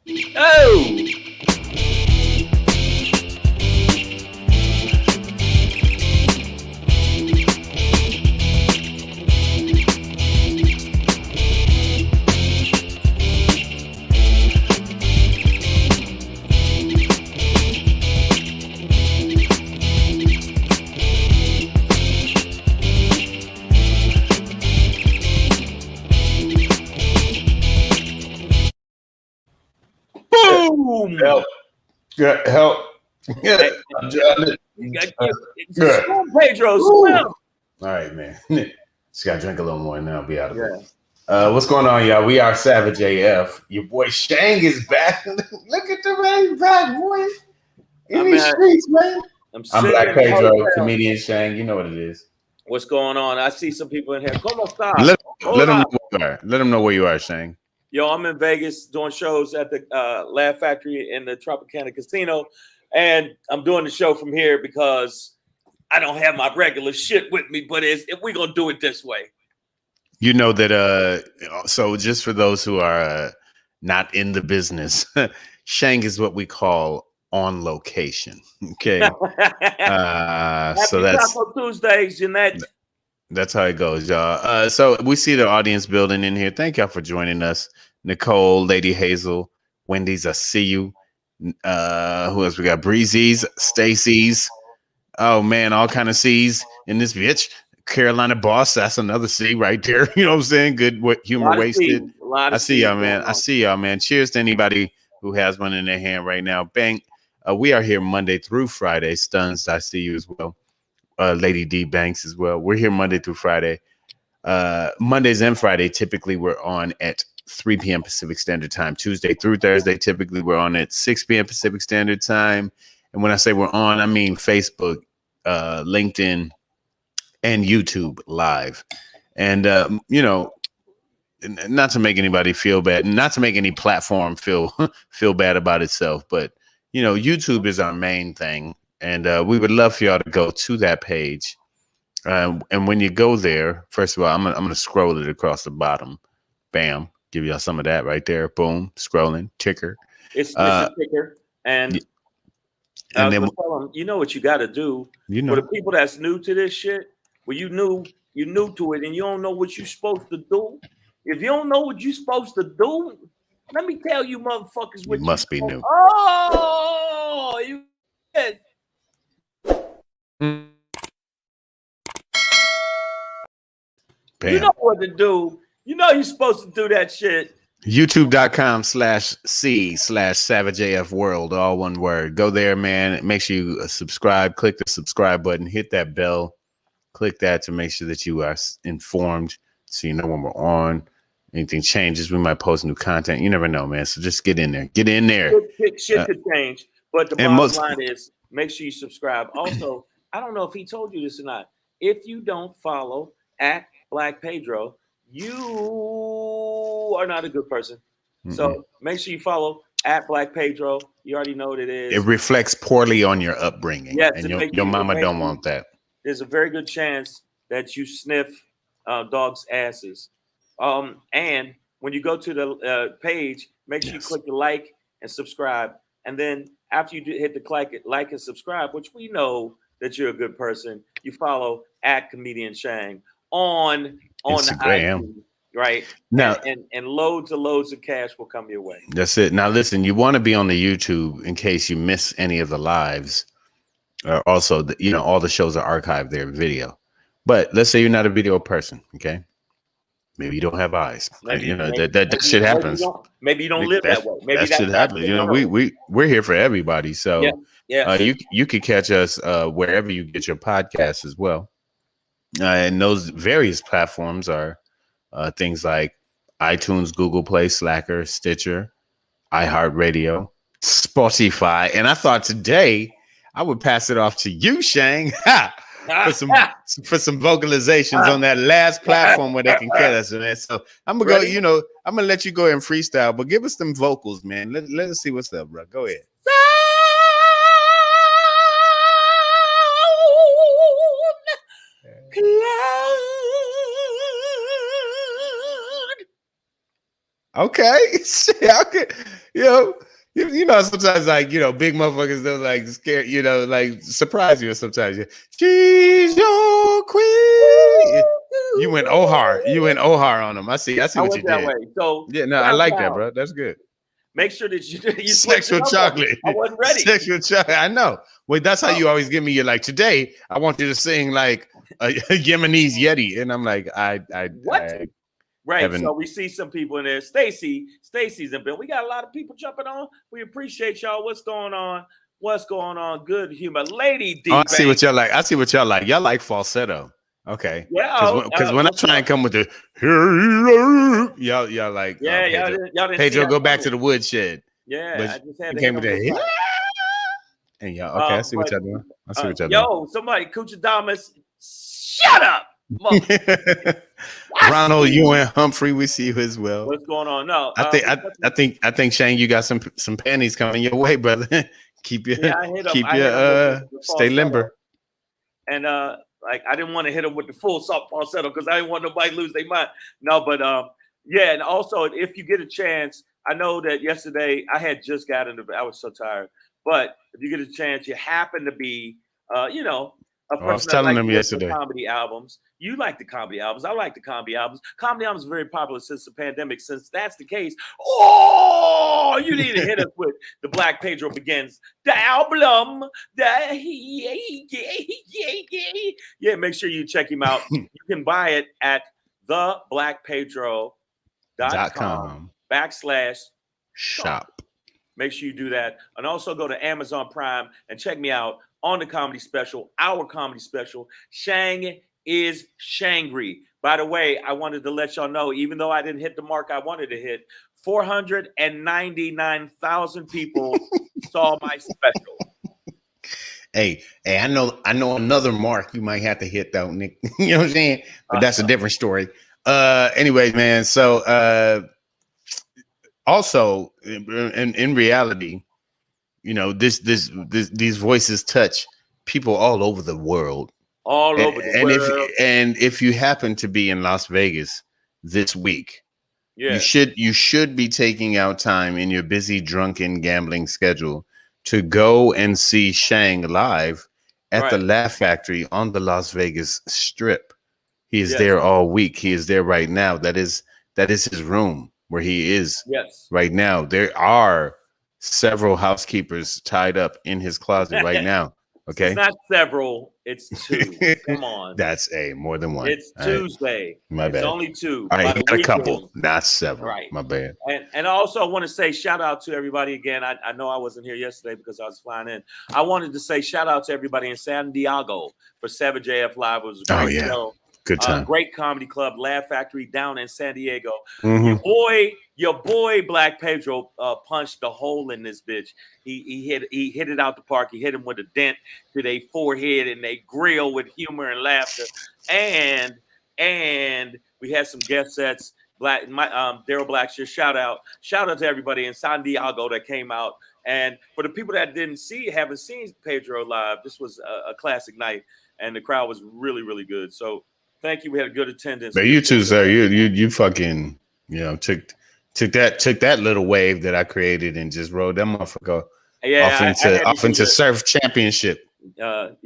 Oh! Boom! Help. Yeah, help. Yeah. Hey, swim, Pedro, swim. All right, man. Just gotta drink a little more and then I'll be out of it. Yeah. What's going on, y'all? We are Savage AF. Your boy Shang is back. Look at the man back, boy. In these streets, man. I'm Black Pedro, comedian Shang. You know what it is. What's going on? I see some people in here. Come on, stop. Let them know where you are. Let them know where you are, Shang. Yo, I'm in Vegas doing shows at the Laugh Factory in the Tropicana Casino, and I'm doing the show from here because I don't have my regular shit with me. But if we're gonna do it this way, you know that. So just for those who are not in the business, Shang is what we call on location. Okay. So that's Taco Tuesdays, Jeanette. That's how it goes, y'all. So we see the audience building in here. Thank y'all for joining us. Nicole, Lady Hazel, Wendy's, I see you. Who else we got? Breezy's, Stacy's. Oh man, all kind of C's in this bitch. Carolina Boss, that's another C right there. You know what I'm saying? Good humor wasted. I see y'all, man. I see y'all, man. Cheers to anybody who has one in their hand right now. Bang. We are here Monday through Friday. Stuns, I see you as well. Lady D Banks as well. We're here Monday through Friday. Mondays and Friday, typically we're on at 3 p.m. Pacific Standard Time. Tuesday through Thursday, typically we're on at 6 p.m. Pacific Standard Time. And when I say we're on, I mean Facebook, LinkedIn, and YouTube live. And, not to make anybody feel bad, not to make any platform feel bad about itself, but, YouTube is our main thing. And we would love for y'all to go to that page. And when you go there, first of all, I'm gonna scroll it across the bottom. Bam. Give y'all some of that right there. Boom. Scrolling. Ticker. It's a ticker. And then tell them, you know what you got to do. For the people that's new to this shit, well, you're new to it and you don't know what you're supposed to do. If you don't know what you're supposed to do, let me tell you, motherfuckers, what you must be new. Oh, you. Bam. You know what to do. You know you're supposed to do that shit. YouTube.com/C/SavageAF World, all one word. Go there, man. Make sure you subscribe. Click the subscribe button. Hit that bell. Click that to make sure that you are informed, so you know when we're on. Anything changes, we might post new content. You never know, man. So just get in there. Get in there. Shit could change, but the bottom line is make sure you subscribe. Also, I don't know if he told you this or not. If you don't follow at Black Pedro, you are not a good person. So make sure you follow at Black Pedro. You already know what it is. It reflects poorly on your upbringing. Yes, and your mama don't want that. There's a very good chance that you sniff dogs' asses. And when you go to the page, make sure you click the like and subscribe. And then after you hit the like and subscribe, which we know that you're a good person, you follow at Comedian Shang on Instagram, IG, right? Now, and loads of cash will come your way. That's it. Now, listen, you want to be on the YouTube in case you miss any of the lives. Also, all the shows are archived there, video. But let's say you're not a video person, okay? Maybe you don't have eyes. That shit happens. Maybe you don't live that way. Maybe that shit happens. We're here for everybody. So you could catch us wherever you get your podcasts as well. And those various platforms are things like iTunes, Google Play, Slacker, Stitcher, iHeartRadio, Spotify. And I thought today I would pass it off to you, Shang. For some vocalizations on that last platform where they can get us, man. So I'm gonna go, I'm gonna let you go and freestyle, but give us some vocals, man. Let us see what's up, bro. Go ahead. Okay. Shit, I could, you know, sometimes like, big motherfuckers don't like scare, like surprise you sometimes. She's your queen. You went Ohar. You went Ohar on them. I see I what you went that did. way. So Yeah, no, I round like that, down. bro. That's good. Make sure that you switch it Sexual up on me. chocolate. I wasn't ready. Sexual chocolate. I know. Wait, that's how you always give me. You're like, today I want you to sing like a Yemenis Yeti, and I'm like, What? I Right. haven't. So we see some people in there. Stacy's in Bill. We got a lot of people jumping on. We appreciate y'all. What's going on? What's going on? Good humor. Lady D. Oh, I see what y'all like. I see what y'all like. Y'all like falsetto. Okay. Yeah. Because when I try and come with the y'all like yeah, Pedro. y'all didn't Pedro, see go back to the woodshed. Yeah, But I just had you to came hit with him with that. And y'all, okay, I see what y'all doing. I see what y'all yo, somebody, Kuchadamas, shut up. Ronald, you and Humphrey, we see you as well. What's going on? No, I think Shane, you got some panties coming your way, brother. keep your stay limber. And like I didn't want to hit him with the full soft falsetto because I didn't want nobody to lose their mind. No, but yeah, and also if you get a chance, I know that yesterday I had just gotten I was so tired, but if you get a chance, you happen to be a person I was telling them yesterday. comedy albums. You like the comedy albums. I like the comedy albums. Comedy albums are very popular since the pandemic. Since that's the case, you need to hit us with the Black Pedro Begins. The album. Yeah, make sure you check him out. You can buy it at theblackpedro.com/shop. Make sure you do that. And also go to Amazon Prime and check me out on the comedy special, our comedy special, Shang is Shangry. By the way, I wanted to let y'all know, even though I didn't hit the mark I wanted to hit, 499,000 people saw my special. Hey, I know another mark you might have to hit though, Nick. You know what I'm saying? But that's a different story. Anyway, man. So also in reality, these voices touch people all over the world. If you happen to be in Las Vegas this week, you should be taking out time in your busy drunken gambling schedule to go and see Shang live at the Laugh Factory on the Las Vegas Strip. He is there all week. He is there right now. That is his room where he is right now. There are several housekeepers tied up in his closet right now. Okay, it's not several, it's two. Come on, that's more than one. It's Tuesday. My bad. It's only two. All right, he got a couple, not several. Right, my bad. And also I want to say shout out to everybody again. I know I wasn't here yesterday because I was flying in. I wanted to say shout out to everybody in San Diego for Savage AF Live. It was a great show. Good time. Great comedy club, Laugh Factory down in San Diego. Mm-hmm. Your boy Black Pedro punched a hole in this bitch. He hit it out the park. He hit him with a dent to their forehead and they grill with humor and laughter. And we had some guest sets. Daryl Blackshear, shout out to everybody in San Diego that came out. And for the people that haven't seen Pedro live, this was a classic night, and the crowd was really, really good. So thank you. We had a good attendance. But you too, sir. You fucking took that little wave that I created and just rode that motherfucker off into surf championship. We turned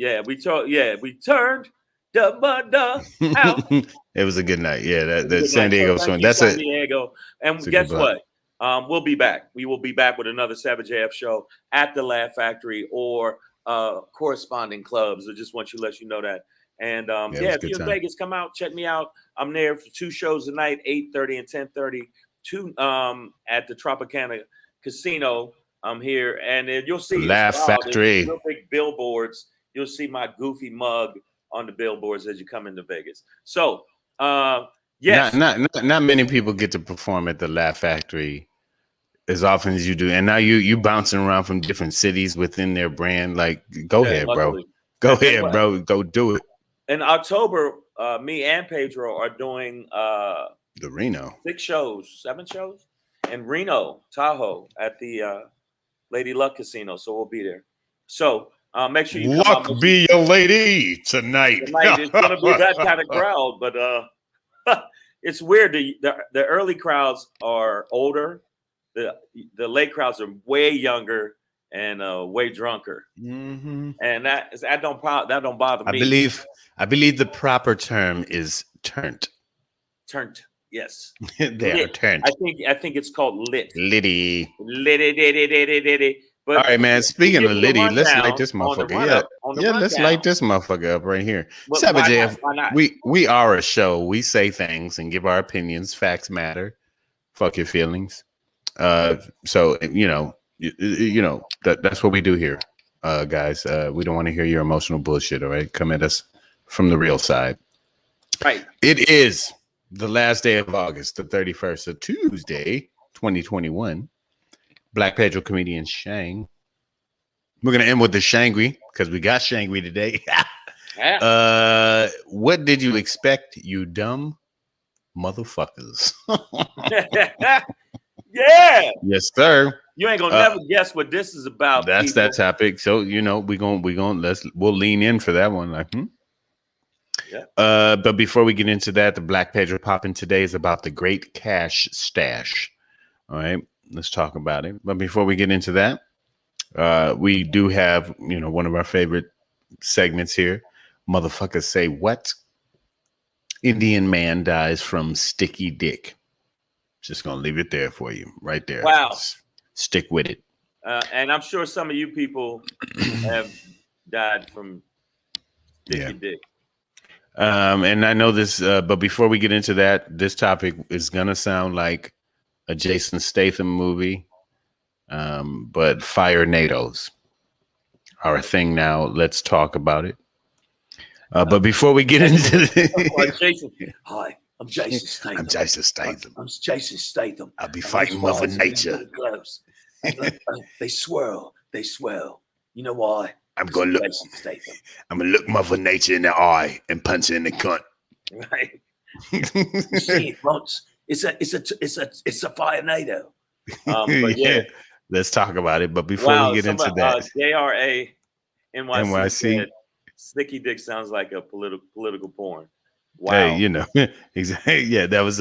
the out. It was a good night. Yeah, that San Diego swing. That's San Diego. And guess what? We'll be back. We will be back with another Savage AF show at the Laugh Factory or corresponding clubs. I just want to let you know that. And if you're in Vegas, come out, check me out. I'm there for 2 shows tonight, 8:30 and 10:30. At the Tropicana Casino. I'm here, and you'll see Laugh Factory. Real big billboards. You'll see my goofy mug on the billboards as you come into Vegas. So, yes, not many people get to perform at the Laugh Factory as often as you do, and now you bouncing around from different cities within their brand. Like, go ahead, bro. Go ahead, bro. Go do it. In October, me and Pedro are doing the Reno 7 shows in Reno, Tahoe at the Lady Luck Casino. So we'll be there. So make sure you Luck be your lady tonight. It's gonna be that kind of crowd, but it's weird. The early crowds are older. The late crowds are way younger and way drunker. Mm-hmm. And that don't bother me. I believe the proper term is turnt. Turnt, yes. They are Lit. turnt. I think it's called lit. Liddy. Lit. But All right, man. Speaking of give you the Liddy, let's light rundown this on the motherfucker. Let's light this motherfucker up right here. But Savage why not? AF, Why not? we are a show. We say things and give our opinions. Facts matter. Fuck your feelings. So that's what we do here, guys. We don't want to hear your emotional bullshit. All right, come at us from the real side. Right. It is the last day of August, the 31st, of Tuesday, 2021. Black Pedro comedian Shang. We're gonna end with the Shangry because we got Shangry today. Yeah. What did you expect, you dumb motherfuckers? Yeah. Yes, sir. You ain't gonna never guess what this is about. That's people. that topic. So we'll lean in for that one. Like, Yeah. But before we get into that, the Black Pedro popping today is about the great cash stash. All right, let's talk about it. But before we get into that, we do have one of our favorite segments here. Motherfuckers say what? Indian man dies from sticky dick. Just gonna leave it there for you, right there. Wow. Stick with it. And I'm sure some of you people have died from sticky dick. And I know this, but before we get into that, this topic is gonna sound like a Jason Statham movie. But Firenadoes are a thing now. Let's talk about it. But before we get into Jason, hi, I'm Jason Statham. I'm Jason Statham. I'm Jason Statham. I'll be fighting Mother Nature. They swirl. You know why? I'm gonna look Mother Nature in the eye and punch her in the cunt. Right. See, folks, it's a Firenado. But yeah. Let's talk about it. But before we get into that, JRA NYC. NYC. Sticky dick sounds like a political porn. Hey, Wow. exactly. Yeah, that was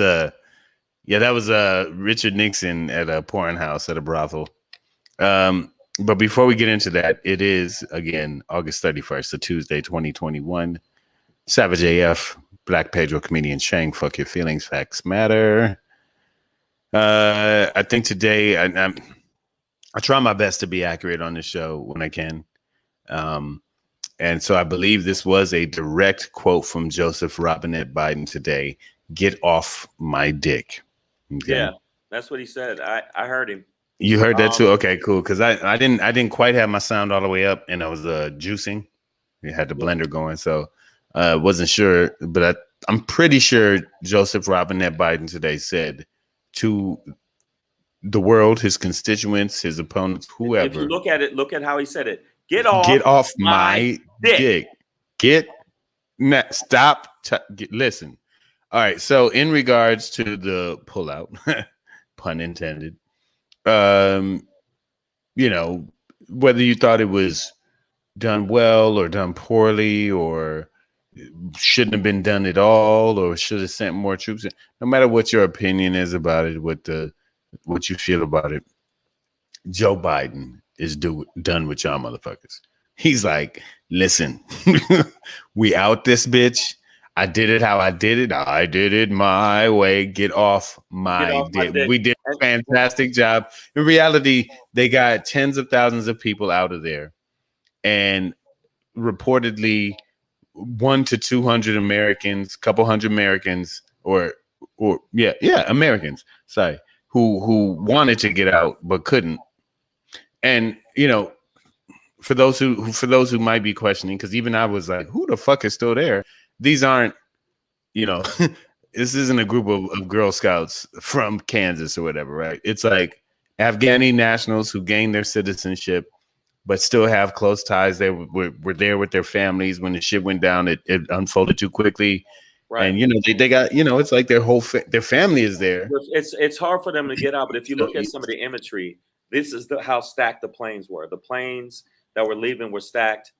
Richard Nixon at a porn house at a brothel. But before we get into that, it is again August 31st, a Tuesday, 2021. Savage AF, Black Pedro comedian Shang. Fuck your feelings. Facts matter. I think today I try my best to be accurate on the show when I can. And so I believe this was a direct quote from Joseph Robinette Biden today. Get off my dick. Okay? Yeah, that's what he said. I heard him. You heard that too? Okay, cool. Because I didn't quite have my sound all the way up, and I was juicing. We had the blender going, so wasn't sure. But I'm pretty sure Joseph Robinette Biden today said to the world, his constituents, his opponents, whoever. If you look at it, look at how he said it. Get off my dick. Stop. Listen. All right. So in regards to the pullout, pun intended, whether you thought it was done well or done poorly or shouldn't have been done at all or should have sent more troops in, no matter what your opinion is about it, what you feel about it, Joe Biden is done with y'all motherfuckers. He's like, listen, we out this bitch. I did it how I did it. I did it my way. Get off my dick. We did a fantastic job. In reality, they got tens of thousands of people out of there. And reportedly 100 to 200 Americans, couple hundred Americans, Americans, sorry, who wanted to get out but couldn't. And for those who might be questioning, because even I was like, who the fuck is still there? These aren't, this isn't a group of Girl Scouts from Kansas or whatever, right? It's like Afghani nationals who gained their citizenship, but still have close ties. They were there with their families when the shit went down. It unfolded too quickly. Right. And, they got, it's like their whole their family is there. It's hard for them to get out. But if you look at some of the imagery, this is how stacked the planes were. The planes that were leaving were stacked.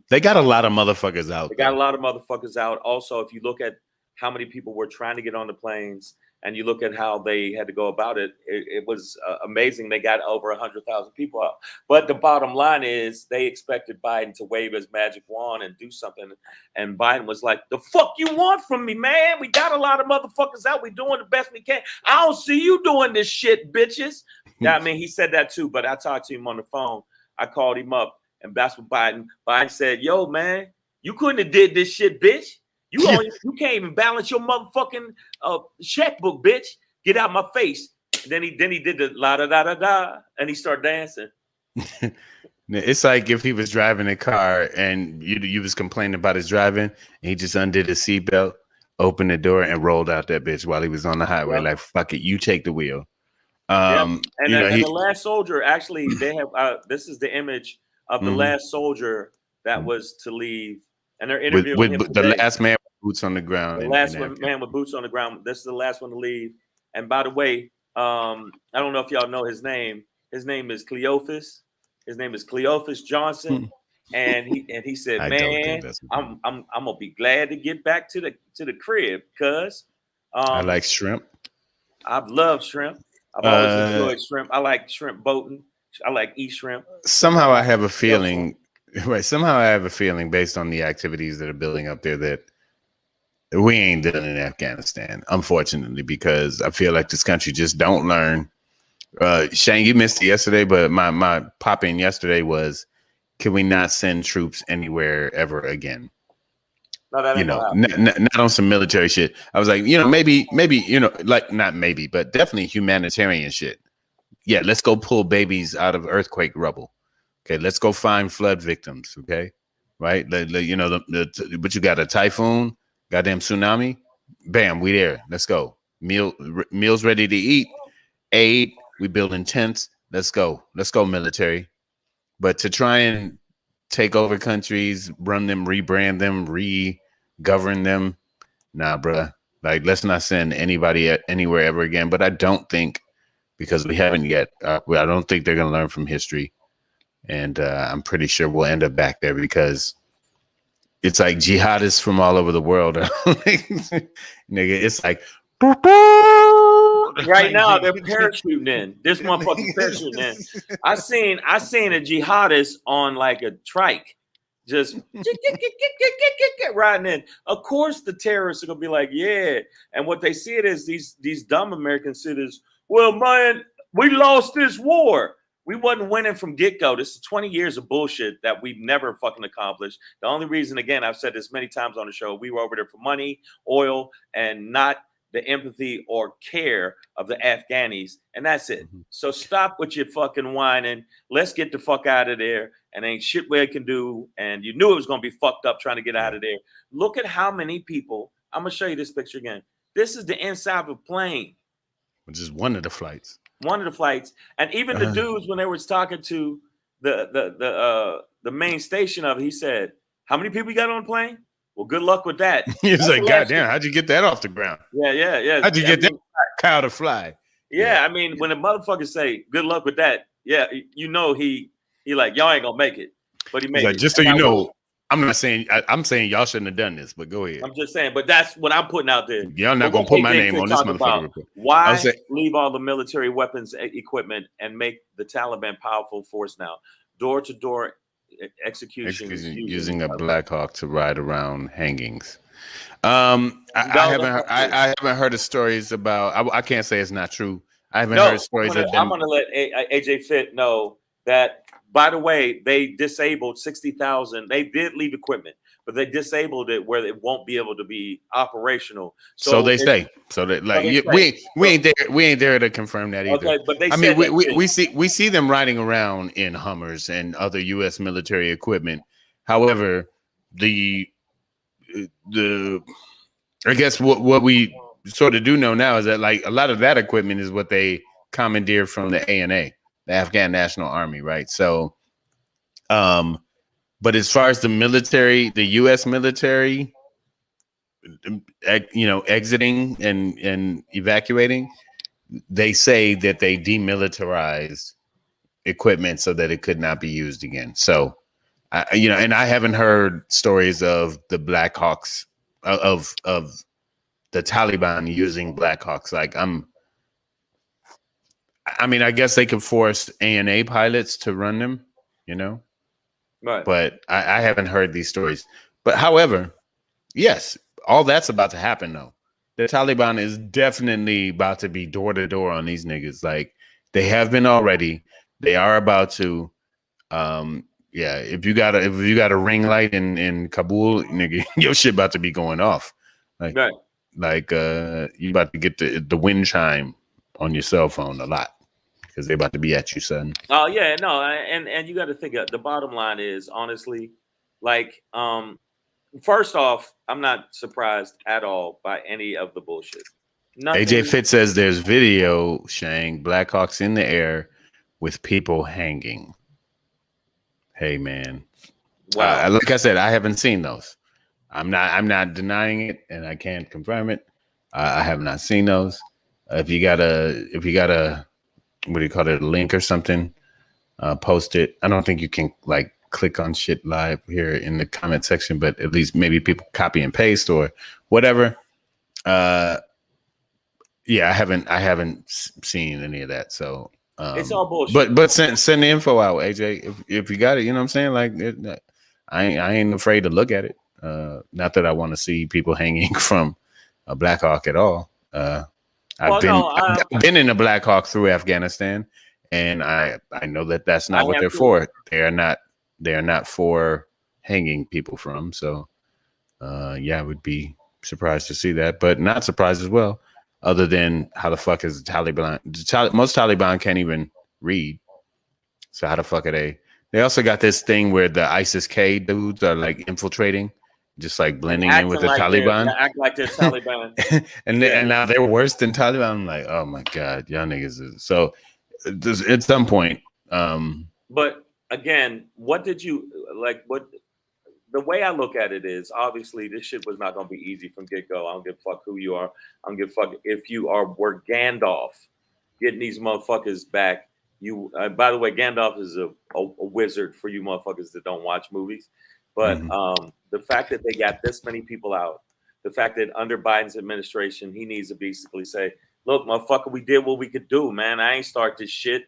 They got a lot of motherfuckers out. They got a lot of motherfuckers out. Also, if you look at how many people were trying to get on the planes, and you look at how they had to go about it, it was amazing. They got over 100,000 people out. But the bottom line is they expected Biden to wave his magic wand and do something. And Biden was like, the fuck you want from me, man? We got a lot of motherfuckers out. We doing the best we can. I don't see you doing this shit, bitches. Yeah, I mean, he said that too, but I talked to him on the phone. I called him up, and that's what Biden said, yo, man, you couldn't have did this shit, bitch. You can't even balance your motherfucking checkbook, bitch. Get out my face. And then he did the la da da da da, and he started dancing. It's like if he was driving a car and you was complaining about his driving, and he just undid his seatbelt, opened the door, and rolled out that bitch while he was on the highway. Like, fuck it, you take the wheel. And the Last Soldier, actually, they have this is the image of the last soldier that was to leave. And they're interviewing him the last man with boots on the ground. The last man with boots on the ground. This is the last one to leave. And by the way, I don't know if y'all know his name. His name is Cleophas. His name is Cleophas Johnson. And he said, "Man, I'm gonna be glad to get back to the crib because I like shrimp. I love shrimp. I've always enjoyed shrimp. I like shrimp boating. I like eat shrimp. Somehow I have a feeling." Right. Somehow I have a feeling based on the activities that are building up there that we ain't done in Afghanistan, unfortunately, because I feel like this country just don't learn. Shane, you missed it yesterday, but my pop in yesterday was, can we not send troops anywhere ever again? No, that ain't not on some military shit. I was like, maybe, like not maybe, but definitely humanitarian shit. Yeah, let's go pull babies out of earthquake rubble. Okay, let's go find flood victims. Okay, right? But you got a typhoon, goddamn tsunami. Bam, we there. Let's go. Meals ready to eat. Aid. We building tents. Let's go. Let's go, military. But to try and take over countries, run them, rebrand them, re-govern them, nah, bruh. Like, let's not send anybody anywhere ever again. But I don't think, because we haven't yet, I don't think they're gonna learn from history. And I'm pretty sure we'll end up back there because it's like jihadists from all over the world. Nigga, it's like right now they're parachuting in. This motherfucking parachuting in. I seen a jihadist on like a trike, just riding in. Of course, the terrorists are gonna be like, yeah. And what they see it is these dumb American citizens. Well, man, we lost this war. We wasn't winning from get-go. This is 20 years of bullshit that we've never fucking accomplished. The only reason, again, I've said this many times on the show, we were over there for money, oil, and not the empathy or care of the Afghanis. And that's it. So stop with your fucking whining. Let's get the fuck out of there. And ain't shit we can do. And you knew it was going to be fucked up trying to get out of there. Look at how many people. I'm going to show you this picture again. This is the inside of a plane. Which is one of the flights. One of the flights, and even the dudes when they were talking to the main station of it, he said, "How many people you got on the plane? Well, good luck with that." He was like, "God damn, how'd you get that off the ground?" Yeah. How'd you get that cow to fly? Yeah, I mean, when the motherfuckers say "good luck with that," yeah, he like, y'all ain't gonna make it, but he made it. Just so you know. I'm saying y'all shouldn't have done this, but go ahead. I'm just saying, but that's what I'm putting out there. Y'all not gonna put my name on this motherfucker report. Why leave all the military weapons equipment and make the Taliban powerful force now? Door to door execution using a Black Hawk to ride around hangings. I haven't heard of stories about. I can't say it's not true. I haven't heard stories. I'm gonna let AJ Fit know that. By the way, they disabled 60,000. They did leave equipment, but they disabled it where it won't be able to be operational. So they say. So that we ain't there to confirm that either. Okay, but we see them riding around in Hummers and other U.S. military equipment. However, I guess what we sort of do know now is that like a lot of that equipment is what they commandeered from the ANA. The Afghan National Army, right? So, but as far as the military, the U.S. military, exiting and evacuating, they say that they demilitarized equipment so that it could not be used again. So, and I haven't heard stories of the Black Hawks of the Taliban using Blackhawks. Like I mean, I guess they could force ANA pilots to run them, you know, Right. but I haven't heard these stories. But however, yes, all that's about to happen though. The Taliban is definitely about to be door to door on these niggas. Like they have been already. They are about to. Yeah, if you got a ring light in Kabul, nigga, your shit about to be going off. Like Right. You about to get the wind chime on your cell phone a lot because they about to be at you, son. Oh yeah, no, and you got to think the bottom line is honestly, like, first off, I'm not surprised at all by any of the bullshit. AJ Nothing. Fitz says there's video, Shang, Blackhawks in the air with people hanging. Hey man, Wow. like I said, I haven't seen those. I'm not denying it, and I can't confirm it. I have not seen those. If you got a what do you call it, a link or something, post it. I don't think you can like click on shit live here in the comment section, but at least maybe people copy and paste or whatever. Yeah, I haven't seen any of that. So it's all bullshit. But send the info out, AJ. If you got it, you know what I'm saying. Like I ain't afraid to look at it. Not that I want to see people hanging from a Black Hawk at all. I've been in a Black Hawk through Afghanistan, and I know that that's not what they're for. They are not for hanging people from. So yeah, I would be surprised to see that, but not surprised as well. Other than how the fuck is the Taliban? Most Taliban can't even read. So how the fuck are they? They also got this thing where the ISIS-K dudes are like infiltrating, just like blending in with the Taliban. Act like they're Taliban. and now they're worse than Taliban. I'm like, oh my God, y'all niggas. So at some point. But again, what did you like? What the way I look at it is obviously this shit was not going to be easy from get go. I don't give a fuck who you are. I don't give a fuck if you were Gandalf getting these motherfuckers back. You by the way, Gandalf is a wizard for you motherfuckers that don't watch movies. But the fact that they got this many people out, the fact that under Biden's administration, he needs to basically say, look, motherfucker, we did what we could do, man. I ain't start this shit.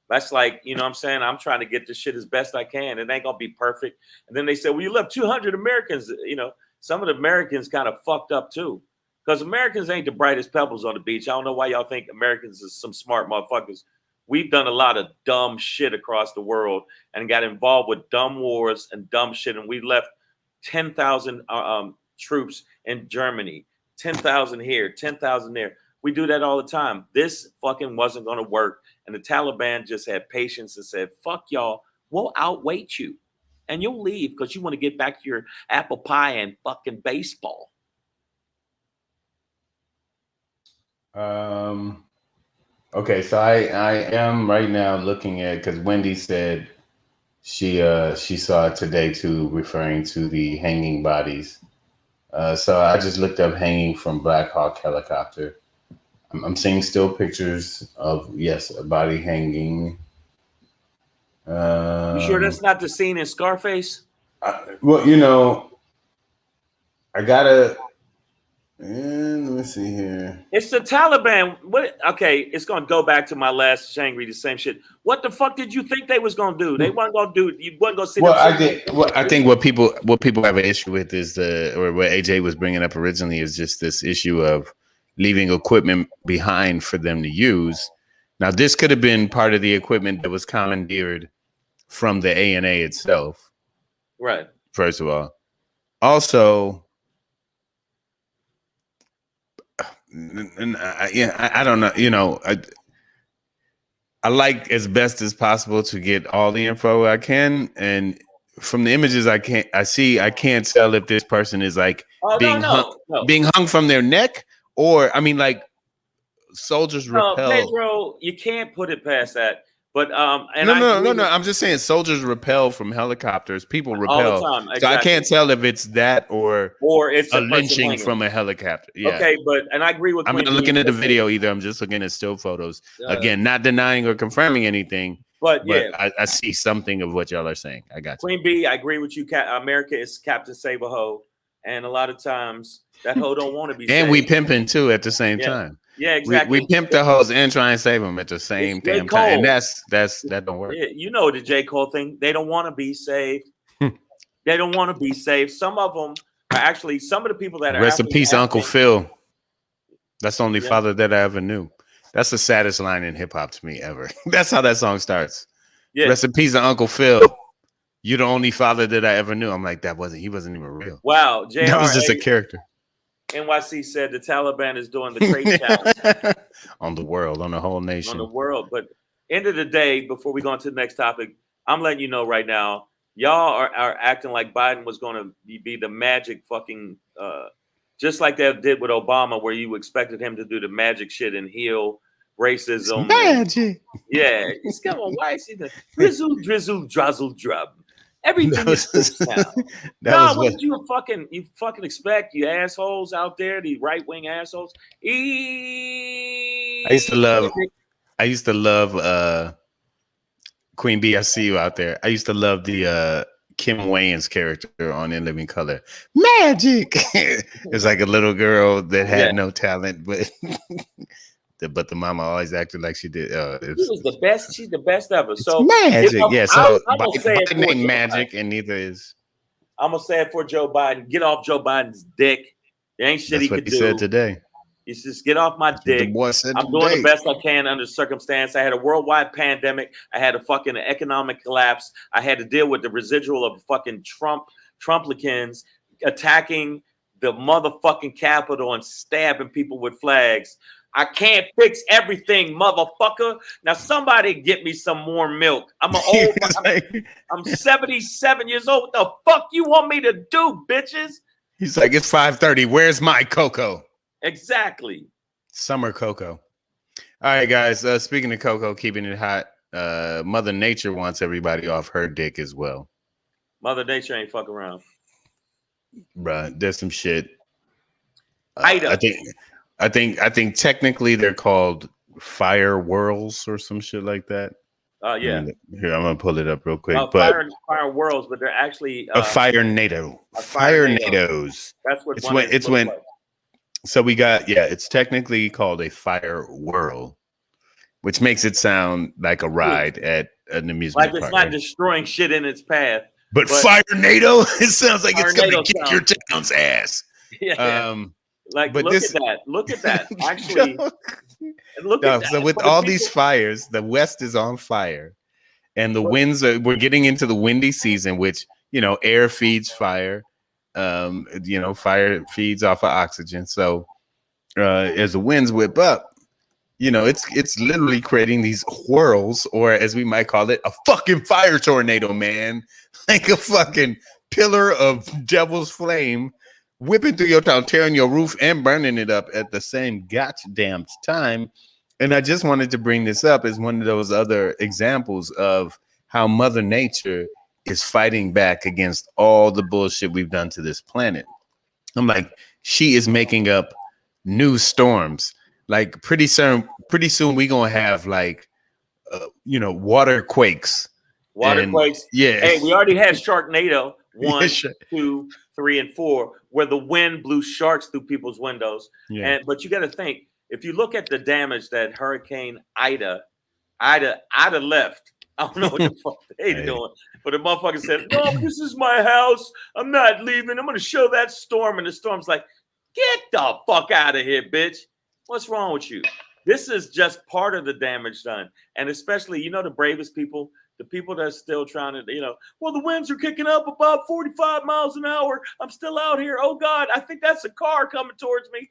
That's like, you know what I'm saying? I'm trying to get this shit as best I can. It ain't going to be perfect. And then they said, well, you left 200 Americans. You know, some of the Americans kind of fucked up too. Because Americans ain't the brightest pebbles on the beach. I don't know why y'all think Americans is some smart motherfuckers. We've done a lot of dumb shit across the world and got involved with dumb wars and dumb shit. And we left 10,000 troops in Germany, 10,000 here, 10,000 there. We do that all the time. This fucking wasn't going to work. And the Taliban just had patience and said, fuck y'all, we'll outweight you. And you'll leave because you want to get back to your apple pie and fucking baseball. Okay, so I am right now looking at, because Wendy said she saw it today too, referring to the hanging bodies. So I just looked up hanging from Black Hawk helicopter. I'm seeing still pictures of, yes, a body hanging. You sure that's not the scene in Scarface? Well, you know, I gotta. And let me see here. It's the Taliban. What? Okay, it's gonna go back to my last Shangri, the same shit. What the fuck did you think they was gonna do? They weren't gonna do. You wasn't gonna see. Well, I think what people have an issue with is or what AJ was bringing up originally is just this issue of leaving equipment behind for them to use. Now, this could have been part of the equipment that was commandeered from the ANA itself. Right. First of all. Also, I don't know. You know, I like as best as possible to get all the info I can, and from the images I can't tell if this person is like being hung from their neck, or I mean, like soldiers repel. Pedro, you can't put it past that. But no. I'm just saying soldiers repel from helicopters. People repel all the time. Exactly. So I can't tell if it's that or it's a lynching from a helicopter. Yeah. Okay, and I agree with. I'm not looking at the video either. I'm just looking at still photos. Again, not denying or confirming anything. But yeah, I see something of what y'all are saying. I got you. Queen B, I agree with you. America is Captain Save-A-Ho. and a lot of times that hoe don't want to be And saved. we pimping too at the same Yeah. time. Yeah, exactly. We pimp the hoes and try and save them at the It's same J. damn time, and Cole. that don't work. Yeah, you know the J. Cole thing. They don't want to be saved. They don't want to be saved. Some of them are actually some of the people that are Rest in actually peace, Uncle acting. Phil. That's the only Yeah. father that I ever knew. That's the saddest line in hip hop to me ever. That's how that song starts. Yeah. Rest in peace, Uncle Phil. You're the only father that I ever knew. I'm like, he wasn't even real. Wow, That was just a character. NYC said the Taliban is doing the crate challenge on the world, on the whole nation, on the world. But end of the day, before we go on to the next topic, I'm letting you know right now, y'all are acting like Biden was going to be the magic fucking, just like that did with Obama, where you expected him to do the magic shit and heal racism. Magic. Yeah, it's come on. Why is he the drizzle, drizzle, drub? Everything is fixed now. No, what did you fucking expect, you assholes out there, the right wing assholes? I used to love Queen B. I see you out there. I used to love the Kim Wayans character on In Living Color. Magic. It's like a little girl that had no talent, but the mama always acted like she did. She was the best. She's the best ever. So magic, yeah. So I'm gonna say it Biden ain't magic, and neither is. I'm gonna say it for Joe Biden. Get off Joe Biden's dick. There ain't shit he could do. Said today. It's just get off my dick. I'm doing the best I can under circumstance. I had a worldwide pandemic. I had a fucking economic collapse. I had to deal with the residual of fucking Trumplicans attacking the motherfucking Capitol and stabbing people with flags. I can't fix everything, motherfucker. Now somebody get me some more milk. I'm an old. I'm 77 years old. What the fuck you want me to do, bitches? He's like, it's 5:30. Where's my cocoa? Exactly. Summer cocoa. All right, guys. Speaking of cocoa, keeping it hot. Mother Nature wants everybody off her dick as well. Mother Nature ain't fuck around. Bruh, there's some shit. I think technically they're called fire whirls or some shit like that. Yeah. Here, I'm gonna pull it up real quick. Fire whirls, but they're actually a Firenado. Firenadoes. That's what it's when. Like. So we got it's technically called a fire whirl, which makes it sound like a ride at an amusement park. Like it's not destroying shit in its path. But Firenado, it sounds like it's gonna kick your town's ass. Yeah. Like, look at that. Actually, look at that. So with all these fires, the West is on fire, and the winds we're getting into the windy season, which air feeds fire. Fire feeds off of oxygen. So as the winds whip up, it's literally creating these whirls, or as we might call it, a fucking fire tornado, man. Like a fucking pillar of devil's flame whipping through your town, tearing your roof and burning it up at the same goddamn time. And I just wanted to bring this up as one of those other examples of how Mother Nature is fighting back against all the bullshit we've done to this planet. I'm like, she is making up new storms. Like pretty soon we gonna have like, water quakes. Yeah. Hey, we already had Sharknado 1, 2, 3, and 4, where the wind blew sharks through people's windows. Yeah. But you got to think, if you look at the damage that Hurricane Ida left. I don't know what the fuck they doing, but the motherfucker said, "No, this is my house. I'm not leaving. I'm going to show that storm." And the storm's like, "Get the fuck out of here, bitch. What's wrong with you?" This is just part of the damage done. And especially, the bravest people, the people that are still trying to, well, the winds are kicking up about 45 miles an hour. I'm still out here. Oh, God, I think that's a car coming towards me.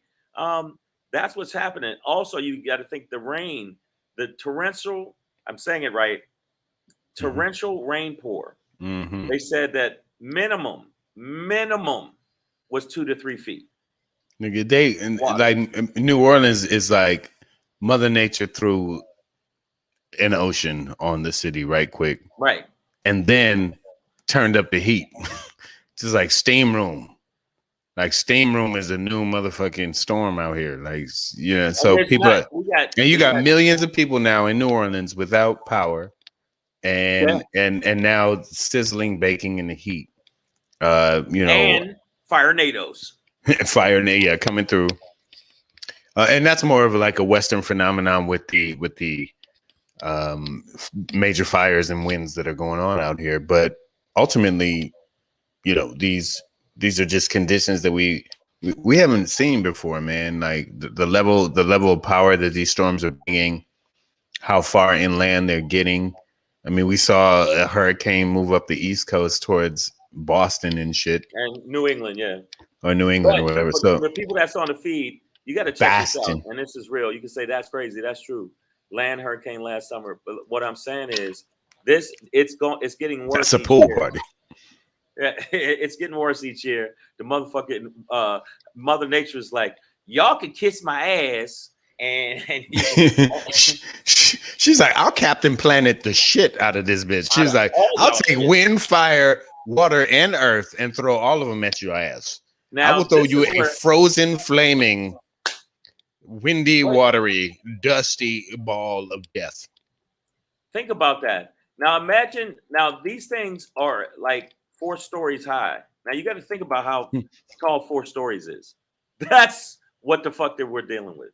That's what's happening. Also, you got to think the rain, the torrential, I'm saying it right, torrential rainpour. Mm-hmm. They said that minimum was 2 to 3 feet. Like New Orleans is like Mother Nature threw an ocean on the city right quick. Right. And then turned up the heat. Just like steam room. Like steam room is a new motherfucking storm out here. Like, so people you got millions of people now in New Orleans without power and now sizzling, baking in the heat. And Firenadoes. Yeah, coming through. And that's more of like a Western phenomenon with the major fires and winds that are going on out here. But ultimately, you know, these are just conditions that we haven't seen before, man. Like the level of power that these storms are bringing, how far inland they're getting. I mean, we saw a hurricane move up the East Coast towards Boston and shit, And New England, yeah. or New England or whatever. But So the people that's on the feed, you got to check this out. Boston. And this is real. You can say that's crazy. That's true. Land hurricane last summer. But what I'm saying is it's getting worse. That's a pool year. party. Yeah, it's getting worse each year. The motherfucking Mother Nature is like, y'all can kiss my ass. And she's like, I'll Captain Planet the shit out of this bitch. She's like, I'll take wind, fire, water, and earth and throw all of them at your ass. Now, I will throw you a frozen, flaming, windy, watery, dusty ball of death. Think about that. Now imagine, these things are like 4 stories high. Now you got to think about how tall 4 stories is. That's what the fuck that we're dealing with.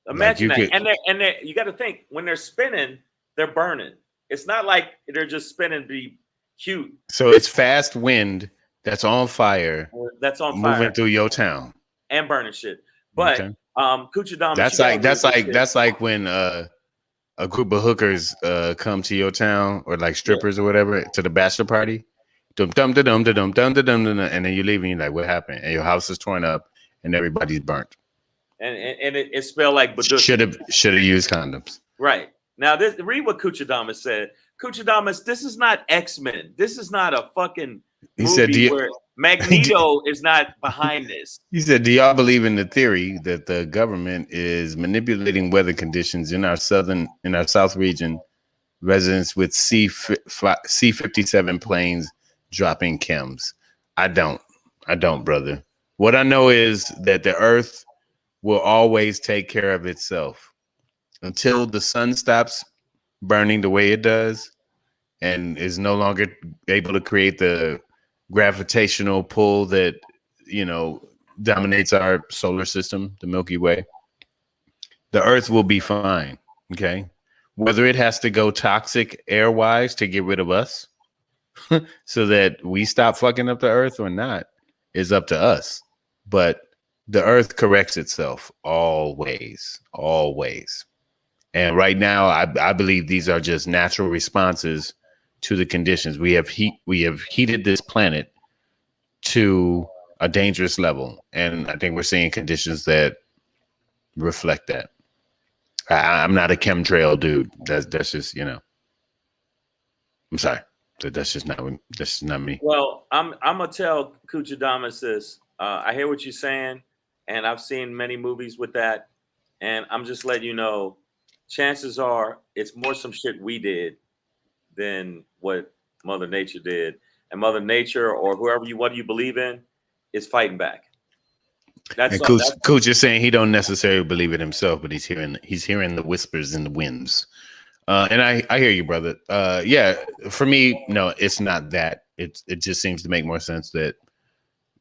Imagine that. And you got to think, when they're spinning, they're burning. It's not like they're just spinning to be cute. So it's fast wind that's on fire. That's on fire. Moving through your town. And burning shit. But Kuchidama. That's like when a group of hookers come to your town, or like strippers or whatever, to the bachelor party. Dum dum dum dum dum dum dum dum, and then you leave and you're like, what happened? And your house is torn up and everybody's burnt. And it smelled like Badoosh. Should have used condoms. Right. Now read what Kuchidama said. Kuchidama, this is not X-Men. This is not a fucking movie where Magneto is not behind this. He said, do y'all believe in the theory that the government is manipulating weather conditions in our South region, residents with C-57 planes dropping chems? I don't, brother. What I know is that the earth will always take care of itself until the sun stops burning the way it does and is no longer able to create the gravitational pull that, you know, dominates our solar system, the Milky Way. The earth will be fine. Okay. Whether it has to go toxic air-wise to get rid of us so that we stop fucking up the earth or not is up to us. But the earth corrects itself always. And right now, I believe these are just natural responses to the conditions. We have heated this planet to a dangerous level. And I think we're seeing conditions that reflect that. I'm not a chemtrail dude. That's just, you know, I'm sorry. That's just not me. Well, I'm gonna tell Kuchidama this. I hear what you're saying, and I've seen many movies with that, and I'm just letting you know, chances are it's more some shit we did than what Mother Nature did, and Mother Nature or what you believe in is fighting back. That's Coach is saying he don't necessarily believe it himself, but he's hearing the whispers in the winds. And I hear you, brother. Yeah, for me, no, it's not that. It just seems to make more sense that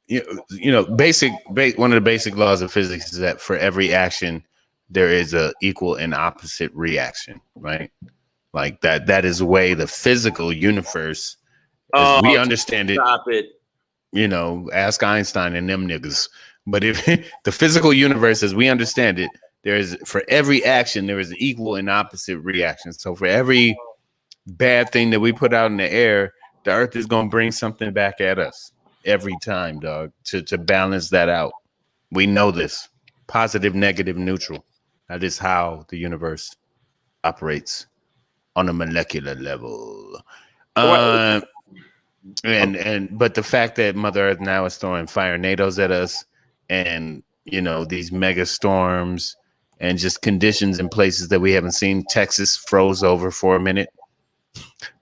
you know, one of the basic laws of physics is that for every action there is a equal and opposite reaction, right? Like that is the way the physical universe, as we understand it. Stop it. You know, ask Einstein and them niggas. But if the physical universe, as we understand it, for every action, there is an equal and opposite reaction. So for every bad thing that we put out in the air, the earth is going to bring something back at us every time, dog, to balance that out. We know this. Positive, negative, neutral. That is how the universe operates on a molecular level. But the fact that Mother Earth now is throwing Firenadoes at us, and you know, these mega storms and just conditions in places that we haven't seen. Texas froze over for a minute,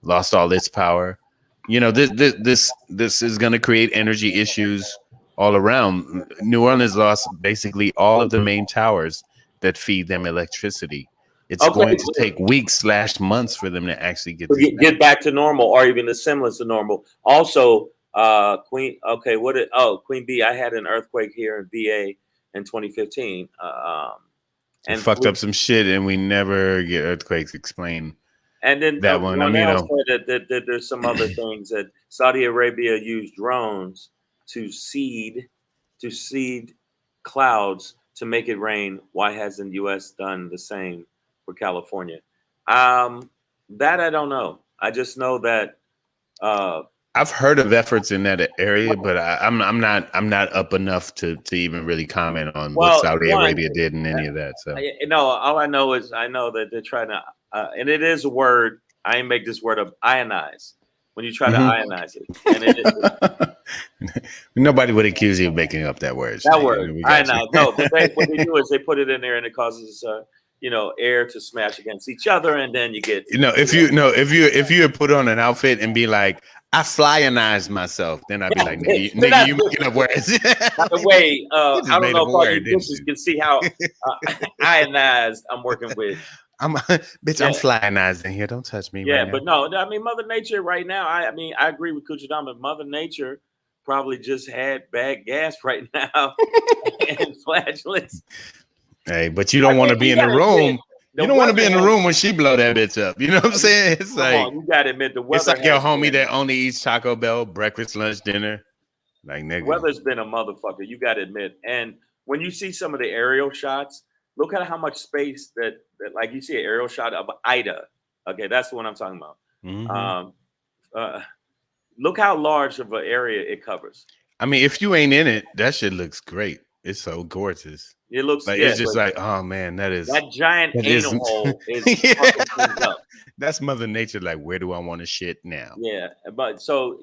lost all its power. You know, this is going to create energy issues all around. New Orleans lost basically all of the main towers that feed them electricity. It's going to take weeks/months for them to actually get back to normal, or even the semblance of normal. Also, Queen. Okay, Queen B. I had an earthquake here in VA in 2015. And Fucked up some shit, and we never get earthquakes explained. And then That one, I mean, Ronell said that there's some other things that Saudi Arabia used drones to seed clouds to make it rain. Why hasn't U.S. done the same for California? That I don't know. I just know that I've heard of efforts in that area, but I'm not up enough to even really comment on what Saudi Arabia did in any of that. So no, all I know is I know that they're trying to, and it is a word. I ain't make this word up. Ionize. When you try to ionize it, and nobody would accuse you of making up that word. That word, ionize. No, but what they do is they put it in there, and it causes air to smash against each other, and then you get if you had put on an outfit and be like, I flyonize myself, then I'd be like, nigga, you making up words. By the way, I don't know if all you bitches can see how ionized I'm working with. I'm flyionizing here. Don't touch me. Yeah, right but now. no, I mean Mother Nature right now. I agree with Kuchidama. Mother Nature probably just had bad gas right now and flatulence. Hey, but you don't want to be in the room. You don't want to be in the room when she blow that bitch up. You know what I'm saying? It's like you gotta admit the weather. It's like your homie that only eats Taco Bell breakfast, lunch, dinner. Like nigga, weather's been a motherfucker. You gotta admit. And when you see some of the aerial shots, look at how much space that like you see an aerial shot of Ida. Okay, that's the one I'm talking about. Mm-hmm. Look how large of an area it covers. I mean, if you ain't in it, that shit looks great. It's so gorgeous. It looks like it's just like, oh man, that giant anal hole is fucking up. That's Mother Nature. Like, where do I want to shit now? Yeah, but so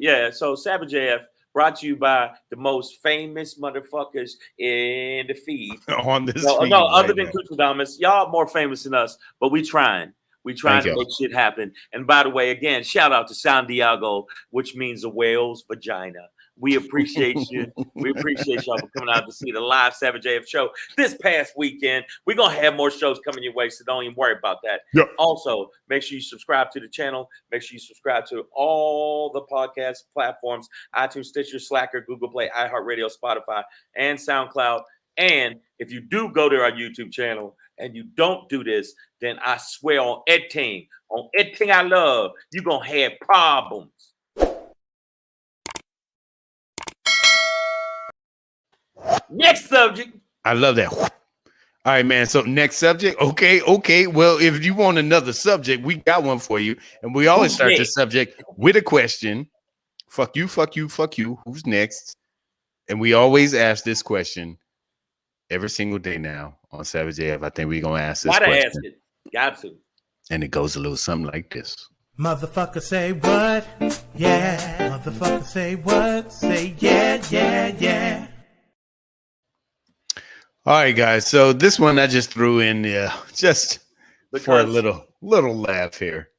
Savage AF brought to you by the most famous motherfuckers in the feed on this. No, other than Kuchadamas, y'all more famous than us, but we trying. We trying to make shit happen. And by the way, again, shout out to San Diego, which means a whale's vagina. We appreciate you. We appreciate y'all for coming out to see the live Savage AF show this past weekend. We're going to have more shows coming your way, so don't even worry about that. Yep. Also, make sure you subscribe to the channel. Make sure you subscribe to all the podcast platforms, iTunes, Stitcher, Slacker, Google Play, iHeartRadio, Spotify, and SoundCloud. And if you do go to our YouTube channel and you don't do this, then I swear on everything I love, you're going to have problems. Next subject. I love that. All right, man. So next subject. Okay. Well, if you want another subject, we got one for you. And we always start the subject with a question. Fuck you. Who's next? And we always ask this question every single day now on Savage AF. I think we're going to ask this question. Ask it. Got to. And it goes a little something like this. Motherfucker say what? Yeah. Motherfucker say what? Say yeah. All right, guys. So this one I just threw in just for a little laugh here.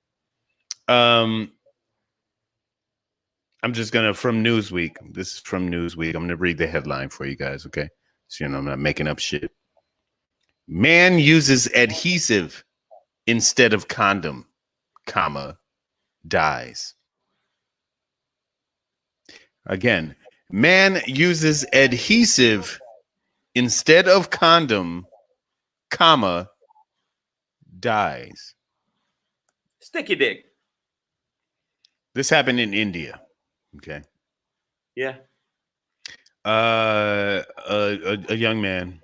I'm just gonna from Newsweek. This is from Newsweek. I'm gonna read the headline for you guys, okay? So I'm not making up shit. Man uses adhesive instead of condom, dies. Again, man uses adhesive instead of condom, dies. Sticky dick. This happened in India. Okay. Yeah. A young man,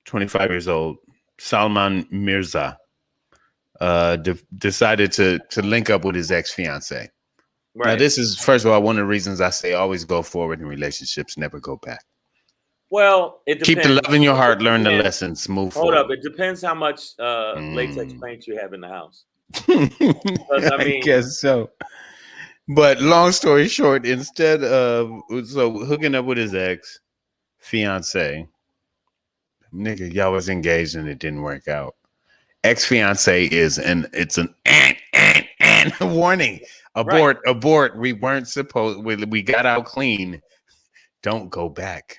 25 years old, Salman Mirza, decided to link up with his ex-fiance. Right. Now, this is, first of all, one of the reasons I say always go forward in relationships, never go back. Well, it depends. Keep the love in your heart, learn the lessons, move forward. Hold up. It depends how much latex paint you have in the house. I guess so. But long story short, instead of hooking up with his ex-fiance, nigga, y'all was engaged and it didn't work out. Ex-fiance is it's an warning. Abort. We weren't supposed. We got out clean. Don't go back.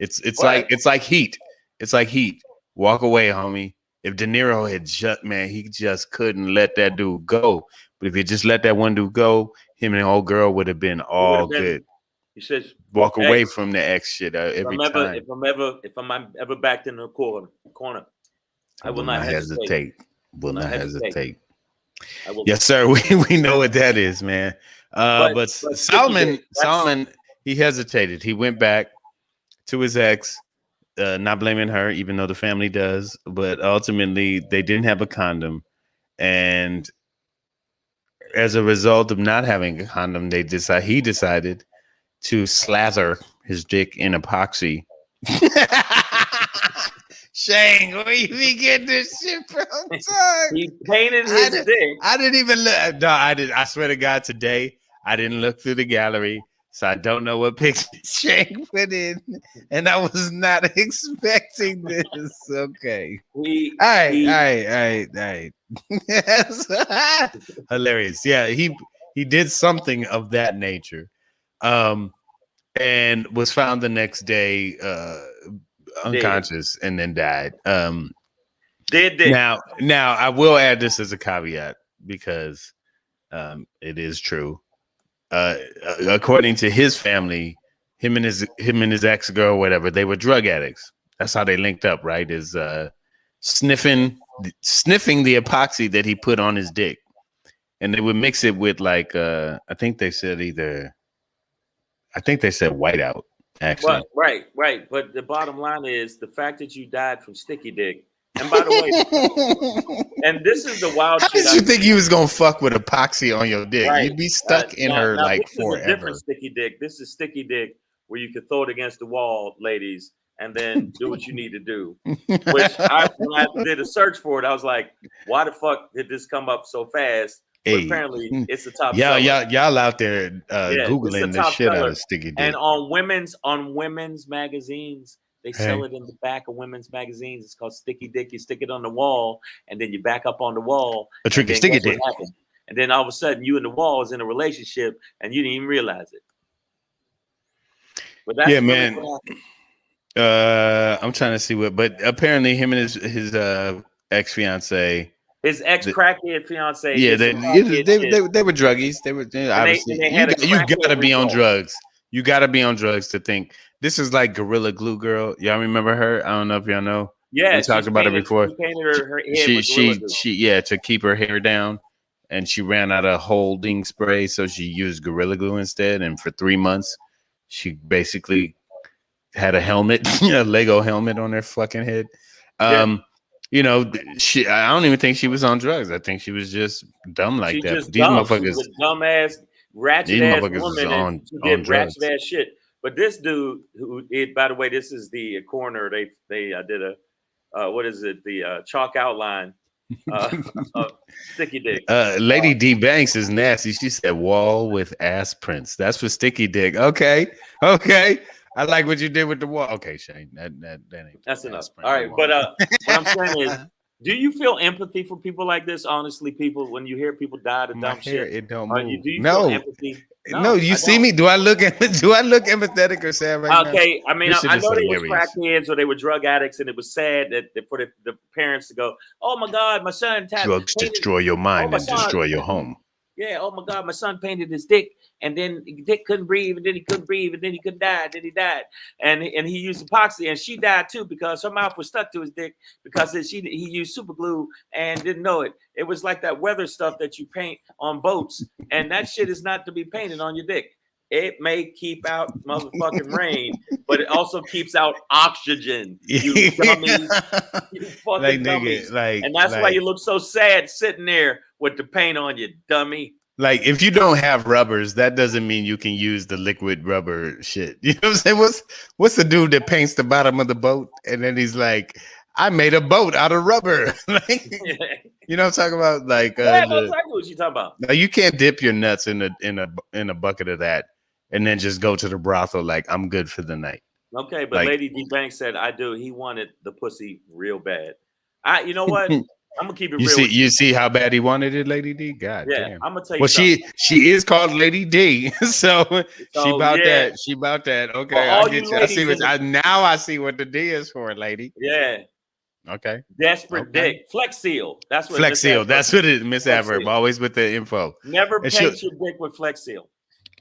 It's like heat. It's like heat. Walk away, homie. If De Niro had he just couldn't let that dude go. But if you just let that one dude go, him and the old girl would have been all good. He says, Walk hey, away from the ex shit every time. If I'm ever backed in the corner, I will not hesitate. Will not hesitate. I will. Yes, sir. We know what that is, man. But Solomon, he hesitated. He went back to his ex, not blaming her, even though the family does. But ultimately, they didn't have a condom, and as a result of not having a condom, he decided to slather his dick in epoxy. Shane, where you get this shit from? He painted his dick. I didn't even look. No, I swear to God, today I didn't look through the gallery, so I don't know what picture Shane put in, and I was not expecting this. Okay. All right. Hilarious. Yeah, he did something of that nature, and was found the next day unconscious and then died. Dead. Now I will add this as a caveat because it is true. According to his family, him and his ex-girl, whatever, they were drug addicts. That's how they linked up, right? Is sniffing the epoxy that he put on his dick, and they would mix it with like I think they said whiteout. Actually, right. But the bottom line is the fact that you died from sticky dick. And by the way, and this is the wild shit. How did you think you was gonna fuck with epoxy on your dick? Right. You'd be stuck in her like this forever. Is a different sticky dick. This is sticky dick where you can throw it against the wall, ladies, and then do what you need to do. Which when I did a search for it, I was like, why the fuck did this come up so fast? But apparently it's the top seller. Y'all out there Googling the shit out of sticky dick. And on women's magazines, they sell it in the back of women's magazines. It's called sticky dick. You stick it on the wall, and then you back up on the wall. A tricky sticky dick. And then all of a sudden, you and the wall is in a relationship, and you didn't even realize it. But that's man. I'm trying to see but apparently him and his ex-fiance. His ex-crackhead fiance. Yeah, they were druggies. They were obviously. You gotta be on drugs. You gotta be on drugs to think this is like Gorilla Glue Girl. Y'all remember her? I don't know if y'all know. Yeah, we talked about it before. She painted her head she to keep her hair down, and she ran out of holding spray, so she used Gorilla Glue instead. And for 3 months, she basically had a helmet, a Lego helmet on her fucking head. You know, I don't even think she was on drugs. I think she was just dumb like that. These motherfuckers, dumbass, ratchet ass woman, on did ratchet ass shit. But this dude, by the way, this is the coroner. They did a what is it? The chalk outline. Sticky dick. Lady D Banks is nasty. She said wall with ass prints. That's for sticky dick. Okay. I like what you did with the wall. Okay, Shane, that ain't. That's enough. All right, but what I'm saying is, do you feel empathy for people like this? Honestly, people, when you hear people die to dumb shit, it don't move. Do you feel empathy? No, you see me? Do I look empathetic or sad right now? Okay, I mean, I know they were crackheads or they were drug addicts, and it was sad that for the parents to go, "Oh my God, my son drugs destroy your mind and destroy your home." Yeah, oh my God, my son painted his dick, and then dick couldn't breathe, and then he couldn't breathe, and then he couldn't die, and then he died, and he used epoxy, and she died too because her mouth was stuck to his dick because he used super glue and didn't know it. It was like that weather stuff that you paint on boats, and that shit is not to be painted on your dick. It may keep out motherfucking rain, but it also keeps out oxygen. You dummies, you fucking dummies. And that's why you look so sad sitting there with the paint on you, dummy. Like, if you don't have rubbers, that doesn't mean you can use the liquid rubber shit. You know what I'm saying? What's the dude that paints the bottom of the boat and then he's like, I made a boat out of rubber. You know what I'm talking about? Like, that's exactly what you talking about. No, you can't dip your nuts in a bucket of that and then just go to the brothel like I'm good for the night. Okay, but Lady D Banks said I do. He wanted the pussy real bad. You know what? I'm gonna keep it real. You see how bad he wanted it, Lady D? God damn. I'm gonna tell you. Well, she is called Lady D, so she about that. She about that. Okay, I get you. I see what the D is for, lady. Yeah. Okay. Desperate Dick. Flex Seal. That's what Flex Seal. That's what it is. Miss Flex Adverb. Seal. Always with the info. Never And paint your dick with Flex Seal.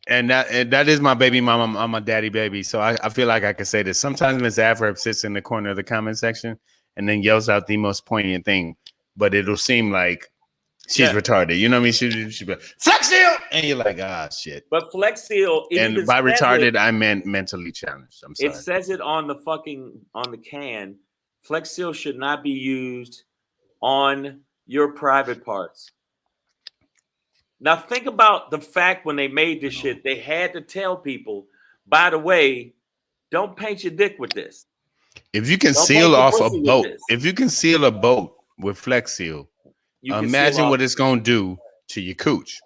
And that is my baby mama. I'm a daddy baby. So I feel like I can say this. Sometimes Miss Adverb sits in the corner of the comment section and then yells out the most poignant thing, but it'll seem like she's retarded. You know what I mean? She'll be like, Flex Seal! And you're like, shit. But Flex Seal, and by retarded, I meant mentally challenged. I'm sorry. It says it on the can. Flex Seal should not be used on your private parts. Now think about the fact when they made this shit, they had to tell people, by the way, don't paint your dick with this. If you can seal off a boat, if you can seal a boat with Flex Seal, imagine what it's gonna do to your cooch.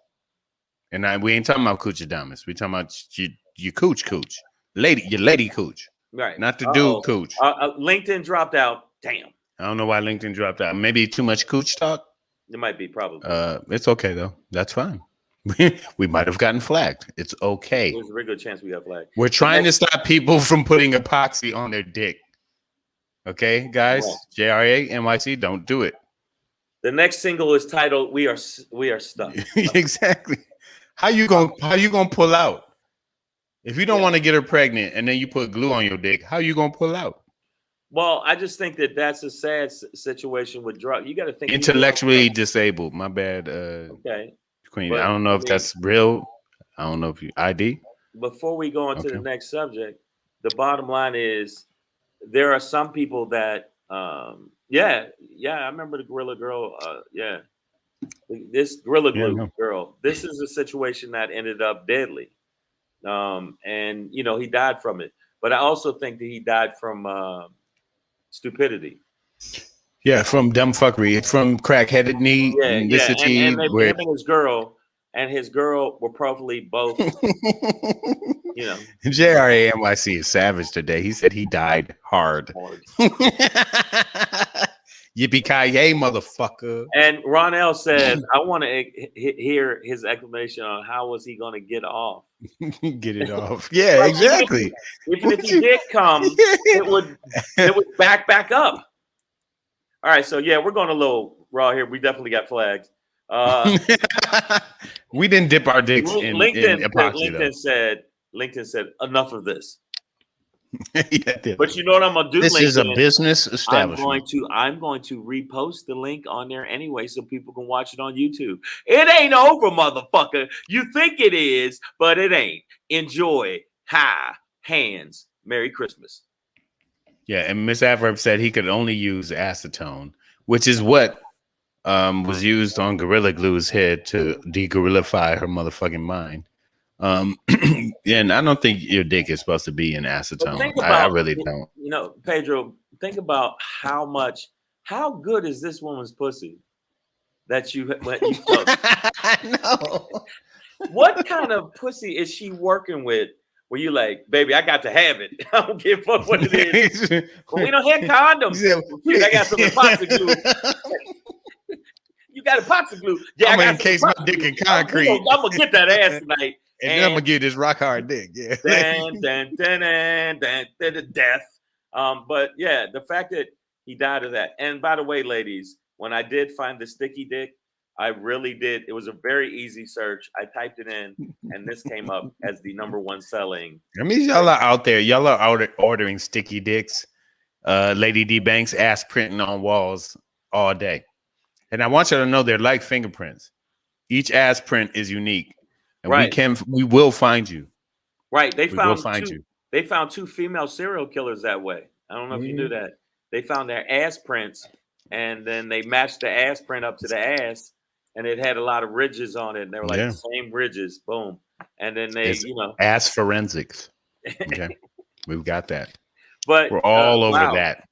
And we ain't talking about coochie diamonds. We talking about your cooch, your lady cooch, right? Not the dude cooch. LinkedIn dropped out. Damn. I don't know why LinkedIn dropped out. Maybe too much cooch talk. It might be, probably. It's okay though. That's fine. We might have gotten flagged. It's okay. There's a regular chance we got flagged. We're trying to stop people from putting epoxy on their dick. Okay, guys. JRA NYC, don't do it. The next single is titled "We Are Stuck." Exactly. How you gonna pull out if you don't want to get her pregnant and then you put glue on your dick? How you gonna pull out? Well, I just think that's a sad situation with drug. You got to think intellectually disabled. My bad. Okay, Queen. But, I don't know if that's real. I don't know if you ID. Before we go on to the next subject, the bottom line is there are some people that, I remember the Gorilla Girl. This Gorilla Glue girl. This is a situation that ended up deadly, and he died from it. But I also think that he died from stupidity. Yeah, from dumb fuckery, from crack-headed need. And him and his girl were probably both. JRA NYC is savage today. He said he died hard. Yippee-ki-yay, motherfucker. And Ronell said, I want to hear his explanation on how was he going to get off. Get it off. Yeah, like, exactly. Even if he did come, it would back up. All right, so we're going a little raw here. We definitely got flags. We didn't dip our dicks in epoxy. LinkedIn said enough of this. Yeah, but you know what I'm gonna do? This is a business establishment. I'm going to repost the link on there anyway, so people can watch it on YouTube. It ain't over, motherfucker. You think it is, but it ain't. Enjoy. High hands. Merry Christmas. Yeah, and Miss Adverb said he could only use acetone, which is what was used on Gorilla Glue's head to de-gorillify her motherfucking mind. And I don't think your dick is supposed to be in acetone. I really don't. Pedro, think about how good is this woman's pussy that you took? No. What kind of pussy is she working with? Where you like, baby, I got to have it. I don't give a fuck what it is. But we don't have condoms. I got some epoxy glue. You got epoxy glue. Yeah, I'm gonna encase my dick in concrete. I'm gonna get that ass tonight. And then I'm gonna give this rock hard dick. Yeah. Death. But yeah, the fact that he died of that. And by the way, ladies, when I did find the sticky dick, I really did. It was a very easy search. I typed it in, and this came up as the #1 selling. I mean, y'all are out there. Y'all are ordering sticky dicks. Lady D Banks ass printing on walls all day. And I want you to know they're like fingerprints. Each ass print is unique. And we will find you. Right. They found two female serial killers that way. I don't know if you knew that. They found their ass prints and then they matched the ass print up to the ass and it had a lot of ridges on it. And they were like the same ridges. Boom. And then it's ass forensics. Okay. We've got that. But we're all over that.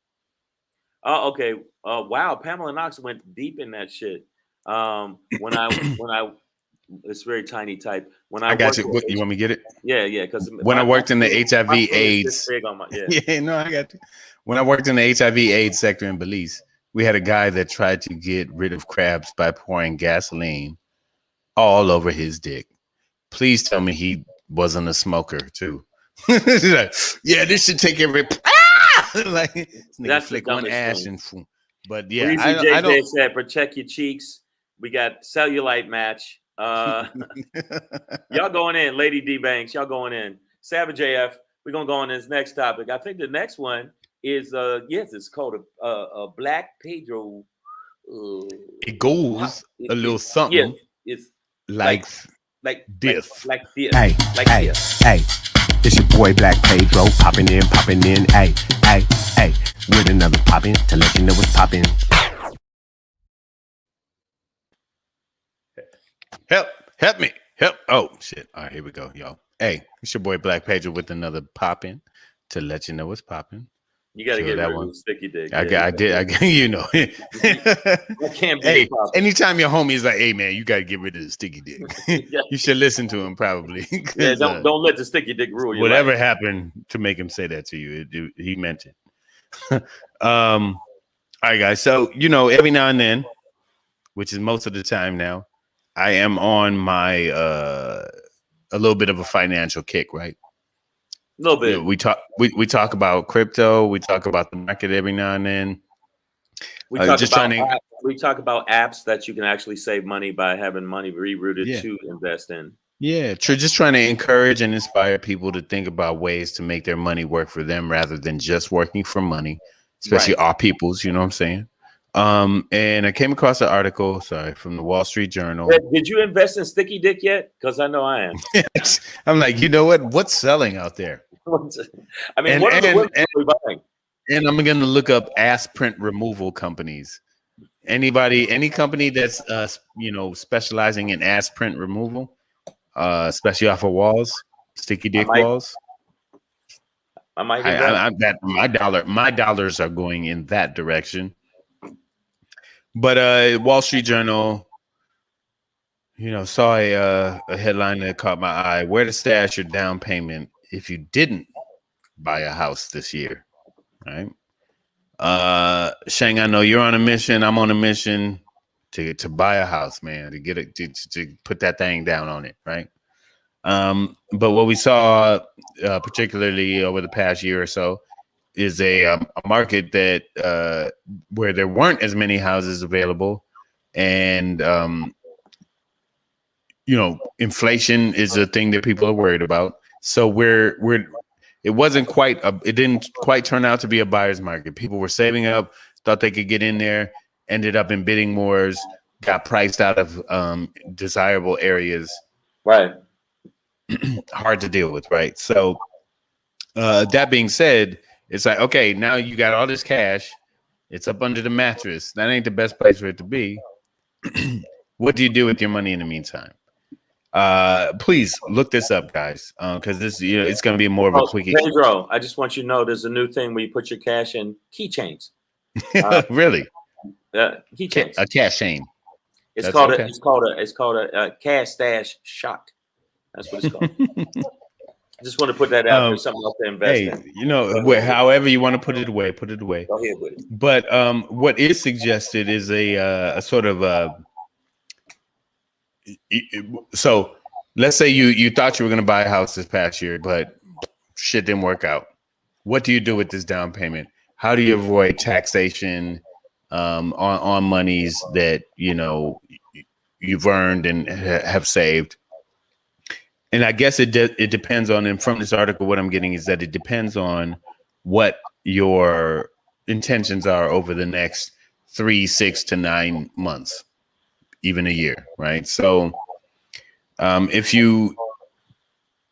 Oh, okay. Wow. Pamela Knox went deep in that shit. When I it's very tiny type. When I got you. You want me to get it? Yeah, because when I worked in the HIV/AIDS, I got you. When I worked in the HIV/AIDS sector in Belize, we had a guy that tried to get rid of crabs by pouring gasoline all over his dick. Please tell me he wasn't a smoker too. Like, yeah, this should take every like this nigga flick one ash and But yeah, Breezy I JJ don't. said, protect your cheeks. We got cellulite match. Y'all going in, Lady D Banks. Y'all going in. Savage AF. We're gonna go on this next topic. I think the next one is yes, it's called a Black Pedro. It goes a little Yeah, something it's like like this. like this. Hey, Like hey, this. hey, it's your boy Black Pedro popping in, hey, hey, hey, with another popping to let you know what's popping. Help me. Help. Oh, shit. All right, here we go, y'all. Hey, it's your boy Black Pedro with another popping to let you know what's popping. You got to Kill get that rid one. of the sticky dick. I did, you know. That can't be Hey, the problem. anytime your homie's like, hey, man, you got to get rid of the sticky dick. You should listen to him probably. Yeah, don't let the sticky dick rule your whatever life. happened to make him say that to you, he meant it. All right, guys. So, every now and then, which is most of the time now, I am on my a little bit of a financial kick, right? A little bit. We talk about crypto, we talk about the market every now and then. We talk just about trying to we talk about apps that you can actually save money by having money rerouted to invest in. Yeah, just trying to encourage and inspire people to think about ways to make their money work for them rather than just working for money, especially our peoples, you know what I'm saying? And I came across an article, from the Wall Street Journal. Did you invest in sticky dick yet? Because I know I am. I'm like, you know what? What's selling out there? I mean, what are the women really buying? And I'm going to look up ass print removal companies. Any company that's specializing in ass print removal, especially off of walls, sticky dick walls. I might invest. My dollars are going in that direction. But Wall Street Journal, saw a headline that caught my eye: where to stash your down payment if you didn't buy a house this year. Right? Shang, I know you're on a mission. I'm on a mission to buy a house, man, to get it, to put that thing down on it, right? But what we saw, particularly over the past year or so, is a market that where there weren't as many houses available, and inflation is a thing that people are worried about. So it didn't quite turn out to be a buyer's market. People were saving up, thought they could get in there, ended up in bidding wars, got priced out of desirable areas. Right. Hard to deal with, right? So that being said, it's like, okay, now you got all this cash. It's up under the mattress. That ain't the best place for it to be. What do you do with your money in the meantime? Please look this up, guys, because this, it's going to be more of a quickie. Pedro, I just want you to know there's a new thing where you put your cash in keychains. Really? Keychains. A cash chain. It's called a cash stash shot. That's what it's called. I just want to put that out there. Something else to invest in. However you want to put it away, put it away. Go ahead with it. But what is suggested is a sort of so let's say you thought you were going to buy a house this past year, but shit didn't work out. What do you do with this down payment? How do you avoid taxation on monies that you've earned and have saved? And I guess it depends on, and from this article, what I'm getting is that it depends on what your intentions are over the next 3, 6 to 9 months, even a year, right? So if you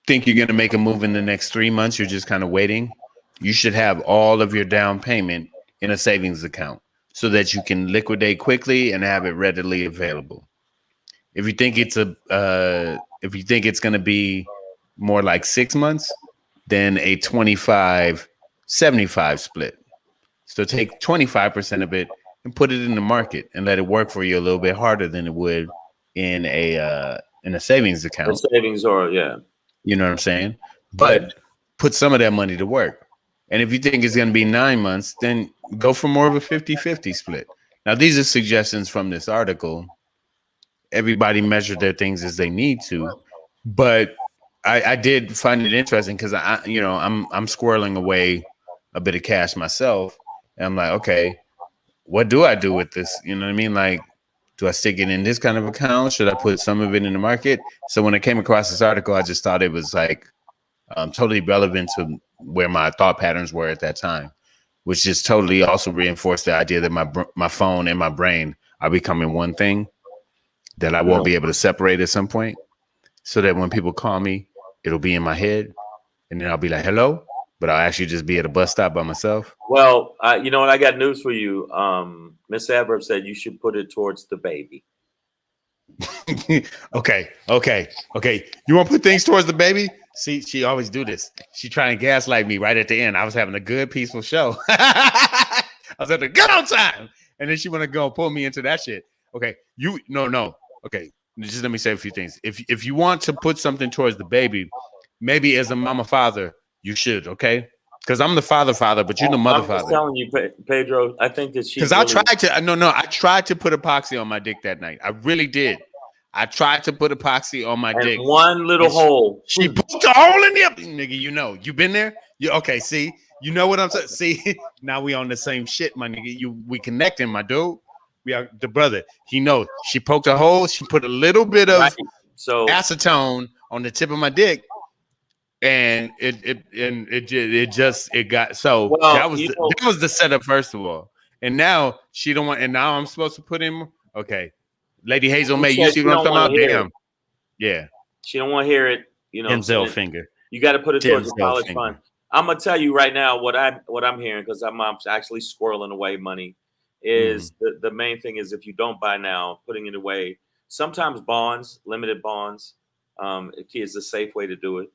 think you're going to make a move in the next 3 months, you're just kind of waiting, you should have all of your down payment in a savings account so that you can liquidate quickly and have it readily available. If you think it's going to be more like 6 months, then a 25-75 split. So take 25% of it and put it in the market and let it work for you a little bit harder than it would in a savings account. The savings are, yeah. You know what I'm saying? But put some of that money to work. And if you think it's going to be 9 months, then go for more of a 50-50 split. Now, these are suggestions from this article. Everybody measure their things as they need to, but I did find it interesting because I'm squirreling away a bit of cash myself, and I'm like, okay, what do I do with this? You know what I mean? Like, do I stick it in this kind of account? Should I put some of it in the market? So when I came across this article, I just thought it was like totally relevant to where my thought patterns were at that time, which just totally also reinforced the idea that my phone and my brain are becoming one thing that I won't be able to separate at some point, so that when people call me, it'll be in my head, and then I'll be like, hello, but I'll actually just be at a bus stop by myself. Well, you know what? I got news for you. Miss Adverb said you should put it towards the baby. Okay. You want to put things towards the baby? See, she always do this. She try and gaslight me right at the end. I was having a good, peaceful show. I was at a good old time. And then she want to go and pull me into that shit. Okay. No. Okay. Just let me say a few things. If you want to put something towards the baby, maybe as a mama father, you should, okay? Because I'm the father, but you're the mother father. I'm telling you, Pedro, I think that she. Because I tried to, I tried to put epoxy on my dick that night. I really did. I tried to put epoxy on my dick. One little hole. She poked a hole in there. Nigga, you know. You been there? Okay, see? You know what I'm saying? See? Now we on the same shit, my nigga. We connecting, my dude. We are the brother. He knows. She poked a hole. She put a little bit of acetone on the tip of my dick. And it got so that was the setup, first of all. And now she don't want, and now I'm supposed to put in. Okay. Lady Hazel May, you see what I'm talking about? Damn. Yeah. She don't want to hear it. You know, Denzel finger. You got to put it towards the college fund. I'm gonna tell you right now what I'm hearing, because I'm actually squirreling away money. Is the main thing is, if you don't buy now, putting it away. Sometimes bonds, limited bonds, is a safe way to do it.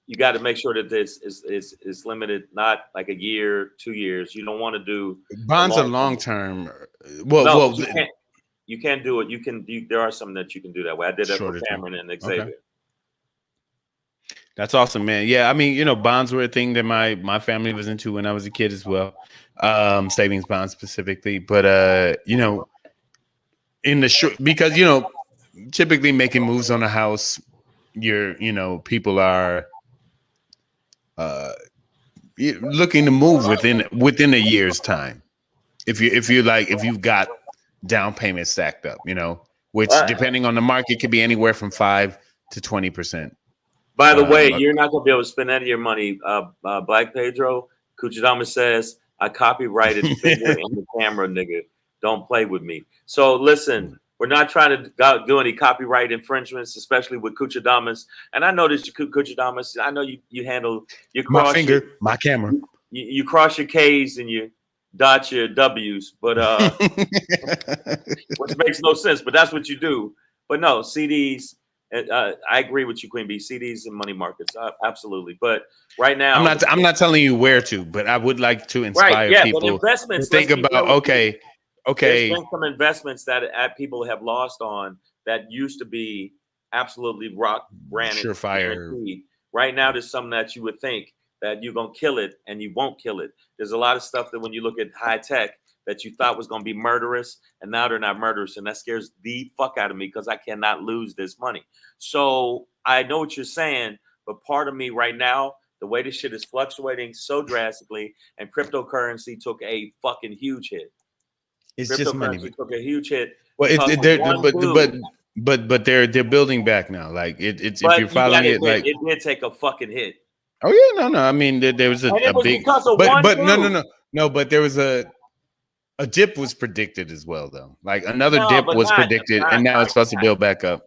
You got to make sure that this is limited, not like a year, 2 years. You don't want to do bonds are long term. Well, you can't do it. There are some that you can do that way. I did that for Cameron and Xavier. Okay. That's awesome, man. Yeah, I mean, bonds were a thing that my family was into when I was a kid as well. Savings bonds specifically, but in the short, because typically making moves on a house, people are looking to move within a year's time. If you've got down payment stacked up, which depending on the market could be anywhere from 5 to 20%. By the way, you're not gonna be able to spend any of your money. Black Pedro Kuchidama says, I copyrighted finger in the camera, nigga. Don't play with me. So listen, we're not trying to do any copyright infringements, especially with Kuchadamas. And I know that Kuchadamas, I know you handle your cross my finger, my camera. You cross your K's and you dot your W's, but which makes no sense, but that's what you do. But no, CDs. I agree with you, Queen Bee. CDs and money markets, absolutely. But right now, I'm not telling you where to, but I would like to inspire people to think about. Okay. There's been some investments that people have lost on that used to be absolutely granted, surefire. Right now, there's some that you would think that you're gonna kill it and you won't kill it. There's a lot of stuff that when you look at high tech that you thought was going to be murderous, and now they're not murderous, and that scares the fuck out of me because I cannot lose this money. So I know what you're saying, but part of me right now, the way this shit is fluctuating so drastically, and cryptocurrency took a fucking huge hit. It's just money. Took a huge hit. Well, but they're building back now. Like if you're following it, like it did take a fucking hit. Oh yeah, no. I mean, there was a big, but no. But there was a dip was predicted as well, though. Like another dip was predicted, and now it's supposed to build back up.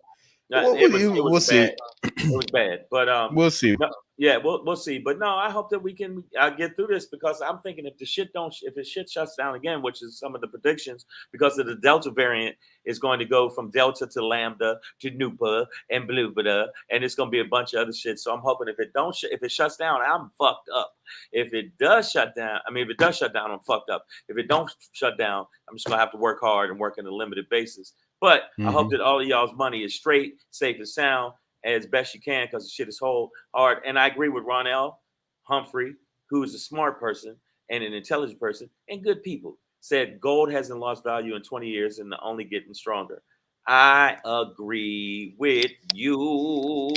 We'll see. It was bad, but we'll see. Yeah, we'll see. But no, I hope that we can get through this, because I'm thinking if the shit shuts down again, which is some of the predictions, because of the Delta variant is going to go from Delta to Lambda to Nupa and Blubada, and it's going to be a bunch of other shit. So I'm hoping if it shuts down, I'm fucked up. If it does shut down, I'm fucked up. If it don't shut down, I'm just going to have to work hard and work on a limited basis. But I hope that all of y'all's money is straight, safe, and sound as best you can, because the shit is hard. And I agree with Ronell Humphrey, who is a smart person and an intelligent person and good people, said gold hasn't lost value in 20 years and only getting stronger. I agree with you.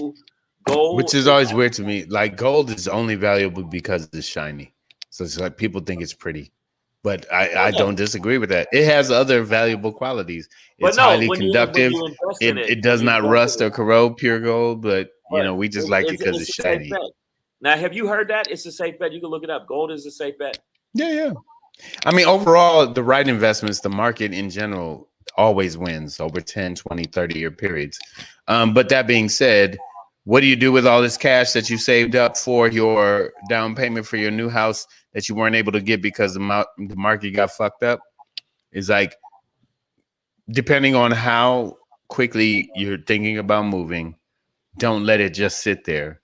Gold, which is always weird to me. Like gold is only valuable because it's shiny. So it's like people think it's pretty. But I don't disagree with that. It has other valuable qualities. But It's no, highly when conductive. you invest in It it, does when you not invest rust in or it, corrode, pure gold. But but we just like it because it's it's a safe shiny. bet. Now, have you heard that? It's a safe bet. You can look it up. Gold is a safe bet. Yeah. I mean, overall, the right investments, the market in general always wins over 10, 20, 30-year periods. But that being said, what do you do with all this cash that you saved up for your down payment for your new house that you weren't able to get because the market got fucked up? Is like, depending on how quickly you're thinking about moving, don't let it just sit there.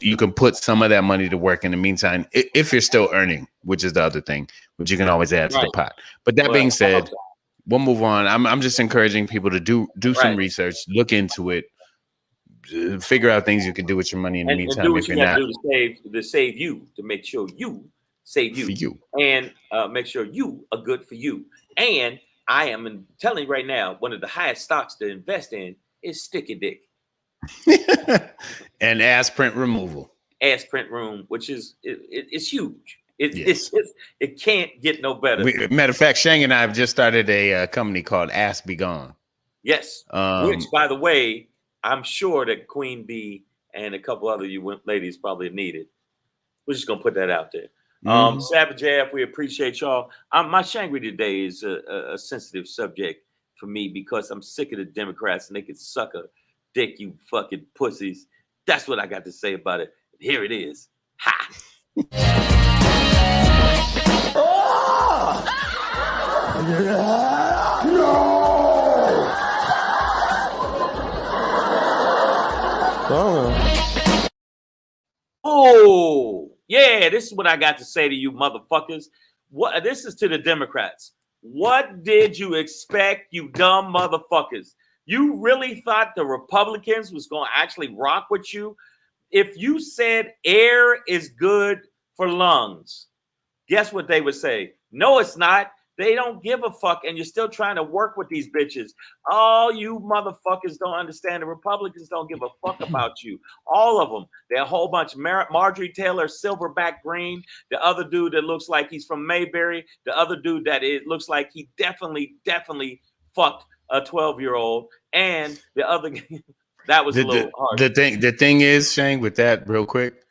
You can put some of that money to work in the meantime if you're still earning, which is the other thing, which you can always add to the pot. But that being said, we'll move on. I'm just encouraging people to do some research, look into it, figure out things you can do with your money in the and meantime do what if you you're got not. to save you, to make sure you save you, For you. and make sure you are good for you. And I am telling you right now, one of the highest stocks to invest in is Sticky Dick. And ass print removal. Ass print room, which is it's huge. Yes. It can't get no better. Matter of fact, Shang and I have just started a company called Ass Be Gone. Yes. Which, by the way, I'm sure that Queen Bee and a couple other you ladies probably need it. We're just gonna put that out there. Savage AF, we appreciate y'all. My Shangri today is a sensitive subject for me because I'm sick of the Democrats and they can suck a dick, you fucking pussies. That's what I got to say about it. Here it is. Ha! Oh, yeah, this is what I got to say to you motherfuckers. What this is to the Democrats. What did you expect, you dumb motherfuckers? You really thought the Republicans was going to actually rock with you? If you said air is good for lungs, guess what they would say? No, it's not. They don't give a fuck, and you're still trying to work with these bitches. All you motherfuckers don't understand. The Republicans don't give a fuck about you. All of them. They're a whole bunch. Marjorie Taylor, Silverback Green, the other dude that looks like he's from Mayberry, the other dude that it looks like he definitely fucked a 12-year-old, and the other that was a little hard. The thing is, Shane, with that real quick,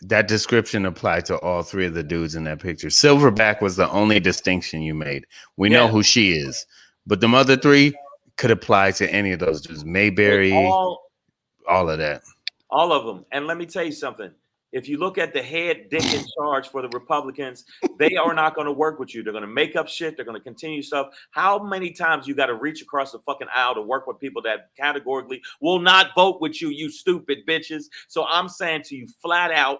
that description applied to all three of the dudes in that picture. Silverback was the only distinction you made. We know who she is, but them other three could apply to any of those dudes. Mayberry, all of that. All of them. And let me tell you something. If you look at the head dick in charge for the Republicans, they are not going to work with you. They're going to make up shit. They're going to continue stuff. How many times you got to reach across the fucking aisle to work with people that categorically will not vote with you, you stupid bitches? So I'm saying to you flat out,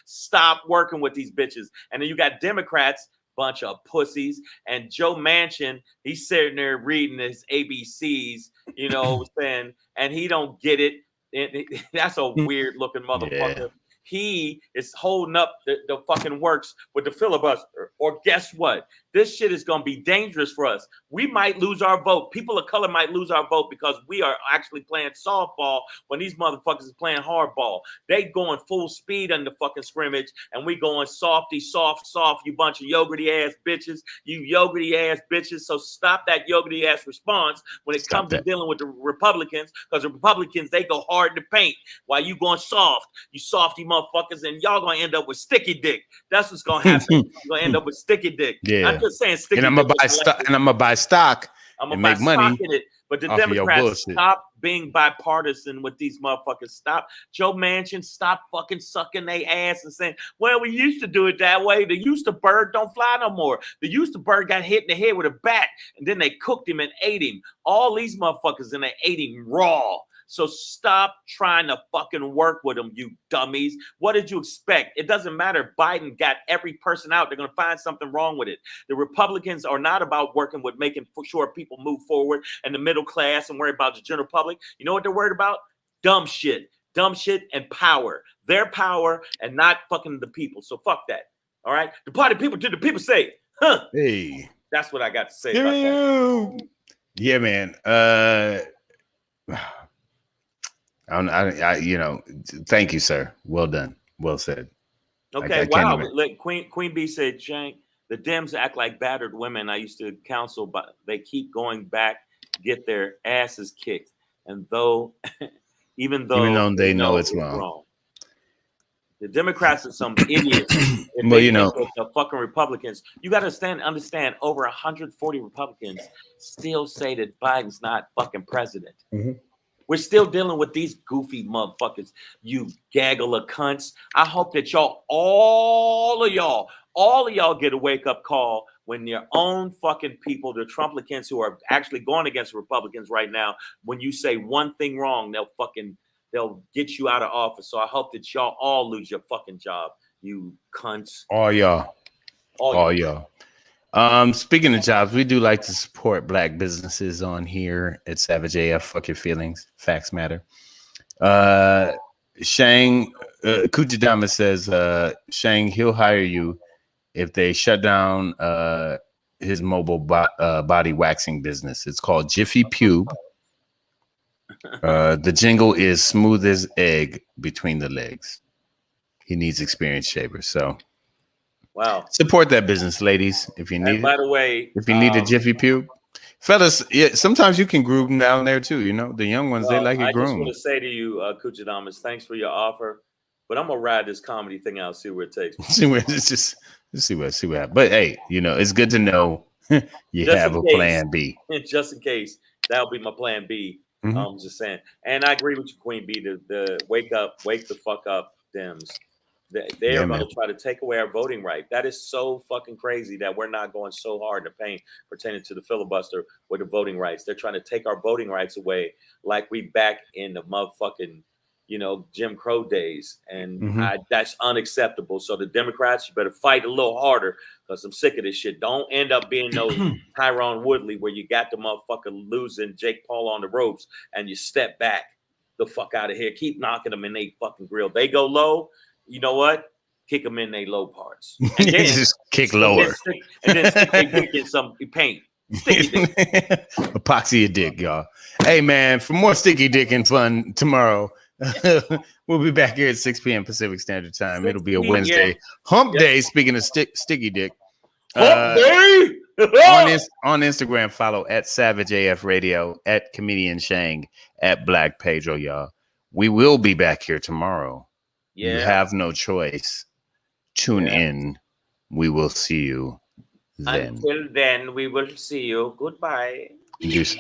stop working with these bitches. And then you got Democrats, bunch of pussies, and Joe Manchin, he's sitting there reading his ABCs, you know what I'm saying, and he don't get it. That's a weird looking motherfucker. Yeah. He is holding up the fucking works with the filibuster. Or guess what? This shit is going to be dangerous for us. We might lose our vote. People of color might lose our vote because we are actually playing softball when these motherfuckers is playing hardball. They going full speed in the fucking scrimmage, and we going soft, you bunch of yogurty ass bitches. You yogurty ass bitches. So stop that yogurty ass response when it comes to dealing with the Republicans, because the Republicans, they go hard in the paint while you going soft. You softy motherfuckers, and y'all gonna end up with sticky dick. That's what's gonna happen. You're gonna end up with sticky dick. Yeah. I'm just saying sticky and I'm dick. Gonna buy stock. I'm gonna make money in it. But the Democrats, stop being bipartisan with these motherfuckers. Stop. Joe Manchin, stop fucking sucking their ass and saying, well, we used to do it that way. The used to bird don't fly no more. The used to bird got hit in the head with a bat, and then they cooked him and ate him. All these motherfuckers, and they ate him raw. So stop trying to fucking work with them, you dummies. What did you expect? It doesn't matter. Biden got every person out. They're going to find something wrong with it. The Republicans are not about working with making sure people move forward and the middle class and worry about the general public. You know what they're worried about? Dumb shit and power. Their power and not fucking the people. So fuck that. All right? The party people to the people say, huh? Hey. That's what I got to say about that. Yeah, man. I thank you, sir. Well done. Well said. Okay, I can't wow. even. Look, Queen B said, Shang, the Dems act like battered women I used to counsel, but they keep going back, get their asses kicked. And even Even though though they they know know it's it's wrong. wrong. The Democrats are some idiots. If Well, they you think know, that the fucking Republicans, you got to understand, over 140 Republicans still say that Biden's not fucking president. Mhm. We're still dealing with these goofy motherfuckers, you gaggle of cunts. I hope that all of y'all get a wake-up call when your own fucking people, the Trumplicans who are actually going against Republicans right now, when you say one thing wrong, they'll get you out of office. So I hope that y'all all lose your fucking job, you cunts. all y'all. All y'all. Speaking of jobs, we do like to support black businesses on here at Savage AF. Fuck your feelings. Facts matter. Shang Kujidama says, Shang, he'll hire you if they shut down his mobile body waxing business. It's called Jiffy Pube. The jingle is smooth as egg between the legs. He needs experienced shavers. So Wow. support that business, ladies, if you need And by the way, if you need a Jiffy Pube. Fellas, yeah, sometimes you can groom them down there too. You know, the young ones, they like it I just want groomed. to say to you, Kuchadamas, thanks for your offer, but I'm gonna ride this comedy thing out, see where it takes me. see where it's just see what happens. But hey, you know, it's good to know you Just have in a case. plan B. Just in case, that'll be my plan B. Mhm. I'm just saying, and I agree with you, Queen B. The wake the fuck up, Dems. They Yeah, are going man. to try to take away our voting right. That is so fucking crazy that we're not going so hard in the paint pertaining to the filibuster with the voting rights. They're trying to take our voting rights away like we back in the motherfucking, Jim Crow days. And Mhm. that's unacceptable. So the Democrats, you better fight a little harder because I'm sick of this shit. Don't end up being no Tyrone Woodley where you got the motherfucker losing Jake Paul on the ropes and you step back the fuck out of here. Keep knocking them in they fucking grill. They go low. You know what? Kick them in their low parts. And then just kick lower. stick their dick in some paint. Sticky dick. Epoxy your dick, y'all. Hey, man, for more sticky dick and fun tomorrow, we'll be back here at 6 p.m. Pacific Standard Time. It'll be a 6 p.m. Wednesday hump day. Speaking of sticky dick. Hump day! On Instagram, follow at Savage AF Radio, at Comedian Shang, at Black Pedro, y'all. We will be back here tomorrow. Yeah. You have no choice. Tune in. We will see you then. Until then, we will see you. Goodbye. Deuce.